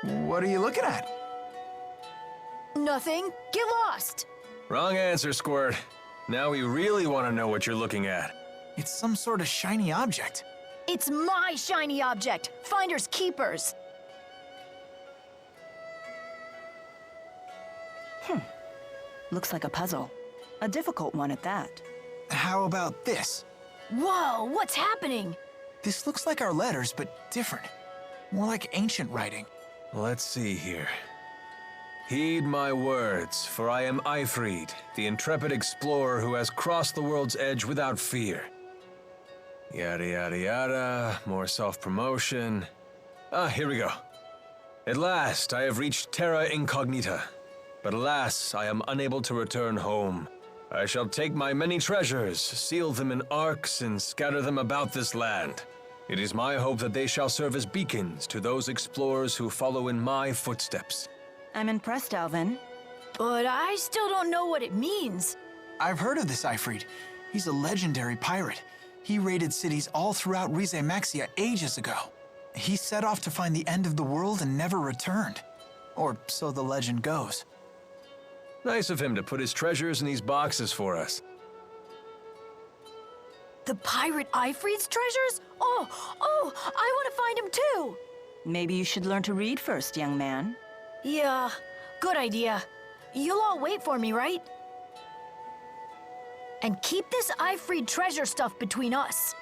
Speaker 4: What are you looking at?
Speaker 14: Nothing. Get lost!
Speaker 12: Wrong answer, Squirt. Now we really want to know what you're looking at.
Speaker 4: It's some sort of shiny object.
Speaker 14: It's my shiny object! Finders keepers!
Speaker 1: Looks like a puzzle. A difficult one at that.
Speaker 4: How about this?
Speaker 14: Whoa, what's happening?
Speaker 4: This looks like our letters, but different. More like ancient writing.
Speaker 12: Let's see here. Heed my words, for I am Ifrit, the intrepid explorer who has crossed the world's edge without fear. Yada yada yada, more self-promotion. Here we go. At last, I have reached Terra Incognita. But alas, I am unable to return home. I shall take my many treasures, seal them in arks, and scatter them about this land. It is my hope that they shall serve as beacons to those explorers who follow in my footsteps.
Speaker 1: I'm impressed, Alvin.
Speaker 14: But I still don't know what it means.
Speaker 4: I've heard of this Ifrit. He's a legendary pirate. He raided cities all throughout Rize Maxia ages ago. He set off to find the end of the world and never returned. Or so the legend goes.
Speaker 12: Nice of him to put his treasures in these boxes for us.
Speaker 14: The pirate Ifrit's treasures? Oh, I want to find him too!
Speaker 1: Maybe you should learn to read first, young man.
Speaker 14: Yeah, good idea. You'll all wait for me, right? And keep this I-Freed treasure stuff between us.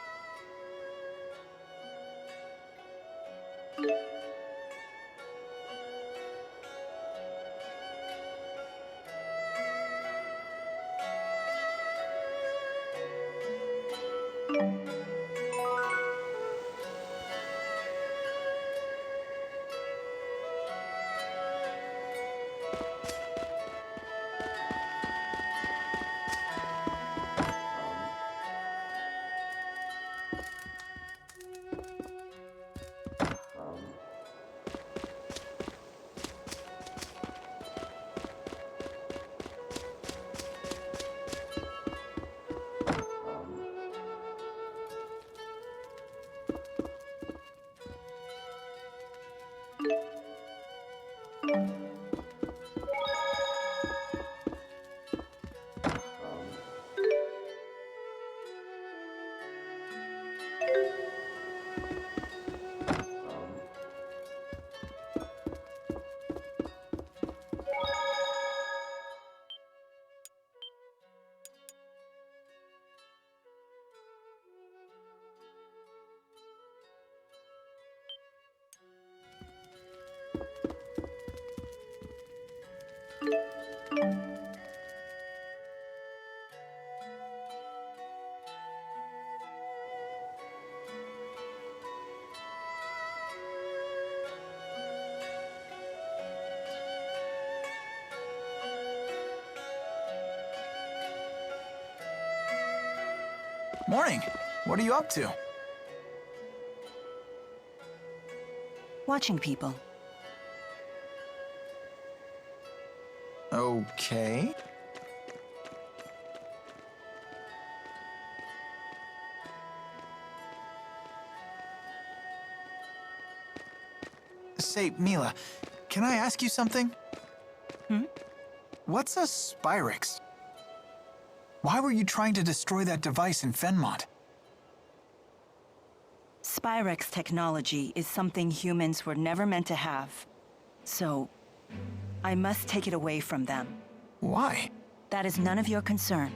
Speaker 4: Morning. What are you up to?
Speaker 1: Watching people.
Speaker 4: Okay. Say, Mila, can I ask you something? What's a Spyrix? Why were you trying to destroy that device in Fenmont?
Speaker 1: Spyrix technology is something humans were never meant to have. So, I must take it away from them.
Speaker 4: Why?
Speaker 1: That is none of your concern.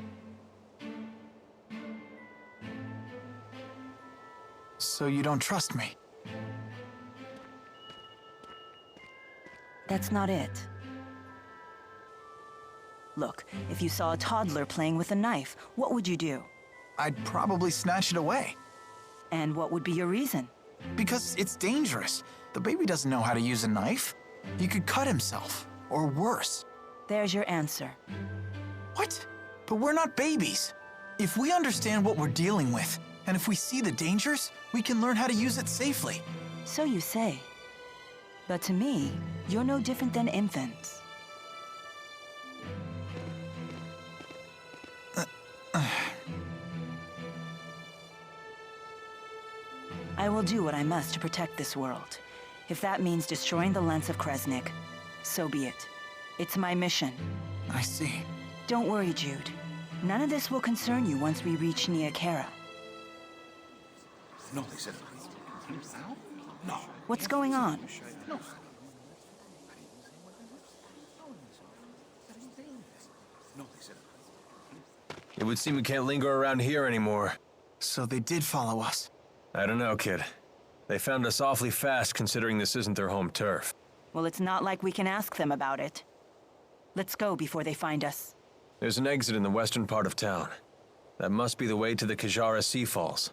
Speaker 4: So you don't trust me?
Speaker 1: That's not it. Look, if you saw a toddler playing with a knife, what would you do?
Speaker 4: I'd probably snatch it away.
Speaker 1: And what would be your reason?
Speaker 4: Because it's dangerous. The baby doesn't know how to use a knife. He could cut himself, or worse.
Speaker 1: There's your answer.
Speaker 4: What? But we're not babies. If we understand what we're dealing with, and if we see the dangers, we can learn how to use it safely.
Speaker 1: So you say. But to me, you're no different than infants. I will do what I must to protect this world. If that means destroying the lens of Kresnik, so be it. It's my mission.
Speaker 4: I see.
Speaker 1: Don't worry, Jude. None of this will concern you once we reach Nia Khera.
Speaker 2: No, they said. No.
Speaker 1: What's going on?
Speaker 2: No.
Speaker 12: It would seem we can't linger around here anymore.
Speaker 4: So they did follow us.
Speaker 12: I don't know, kid. They found us awfully fast considering this isn't their home turf.
Speaker 1: Well, it's not like we can ask them about it. Let's go before they find us.
Speaker 12: There's an exit in the western part of town. That must be the way to the Kajara Sea Falls.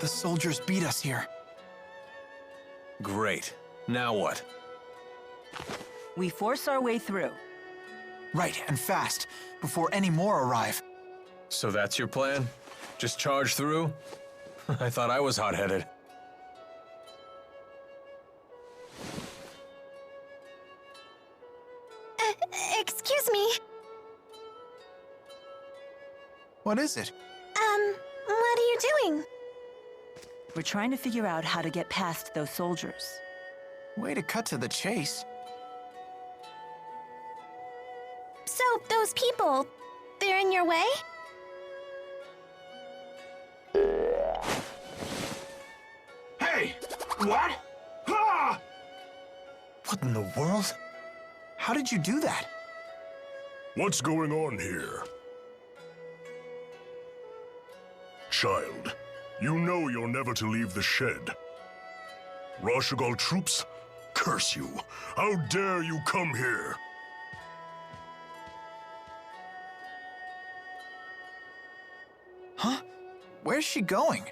Speaker 4: The soldiers beat us here.
Speaker 12: Great. Now what?
Speaker 1: We force our way through.
Speaker 4: Right, and fast, before any more arrive.
Speaker 12: So that's your plan? Just charge through? I thought I was hot-headed.
Speaker 14: Excuse me.
Speaker 4: What is it?
Speaker 14: What are you doing?
Speaker 1: We're trying to figure out how to get past those soldiers.
Speaker 4: Way to cut to the chase.
Speaker 6: So, those people, they're in your way?
Speaker 9: Hey! What? Ah!
Speaker 4: What in the world? How did you do that?
Speaker 2: What's going on here? Child, you know you're never to leave the shed. Rashugal troops, curse you. How dare you come here?
Speaker 4: Huh? Where's she going?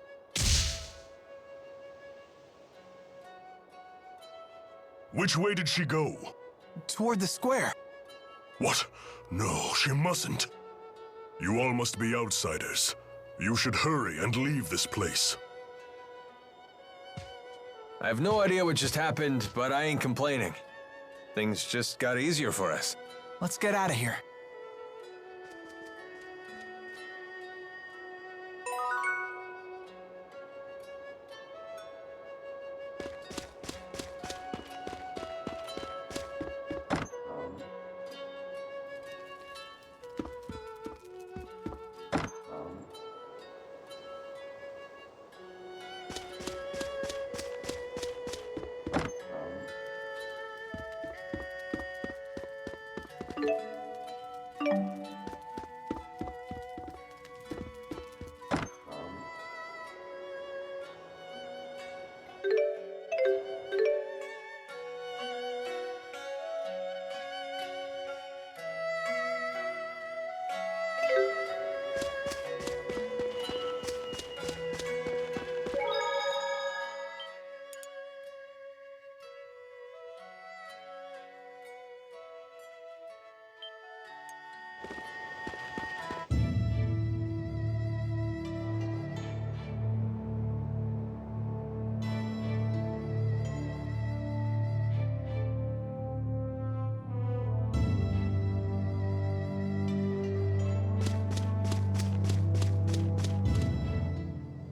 Speaker 2: Which way did she go?
Speaker 4: Toward the square.
Speaker 2: What? No, she mustn't. You all must be outsiders. You should hurry and leave this place.
Speaker 12: I have no idea what just happened, but I ain't complaining. Things just got easier for us.
Speaker 4: Let's get out of here.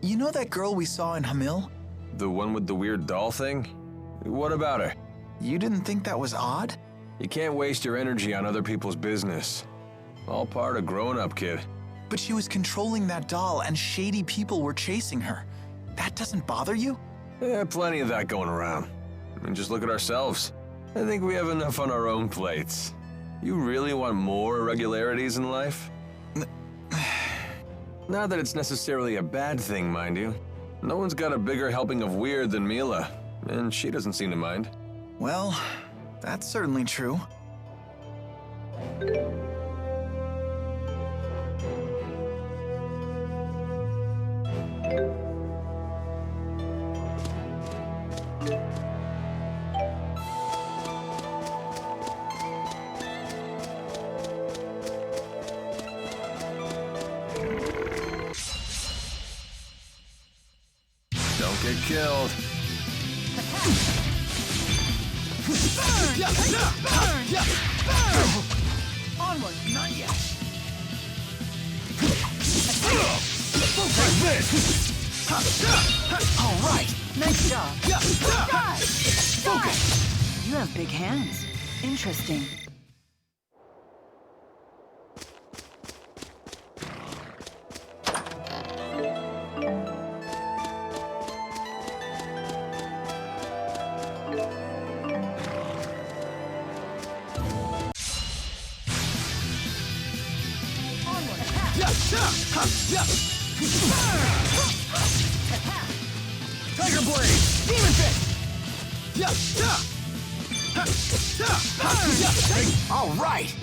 Speaker 4: You know that girl we saw in Hamil?
Speaker 12: The one with the weird doll thing? What about her?
Speaker 4: You didn't think that was odd?
Speaker 12: You can't waste your energy on other people's business. All part of growing up, kid.
Speaker 4: But she was controlling that doll and shady people were chasing her. That doesn't bother you?
Speaker 12: Yeah, plenty of that going around. I mean, just look at ourselves. I think we have enough on our own plates. You really want more irregularities in life? Not that it's necessarily a bad thing, mind you. No one's got a bigger helping of weird than Mila, and she doesn't seem to mind.
Speaker 4: Well, that's certainly true.
Speaker 12: Don't get killed.
Speaker 1: Onward, not yet.
Speaker 4: All right.
Speaker 1: Nice job. Focus. You have big hands. Interesting.
Speaker 4: Tiger Blade! Demon Fist! All right!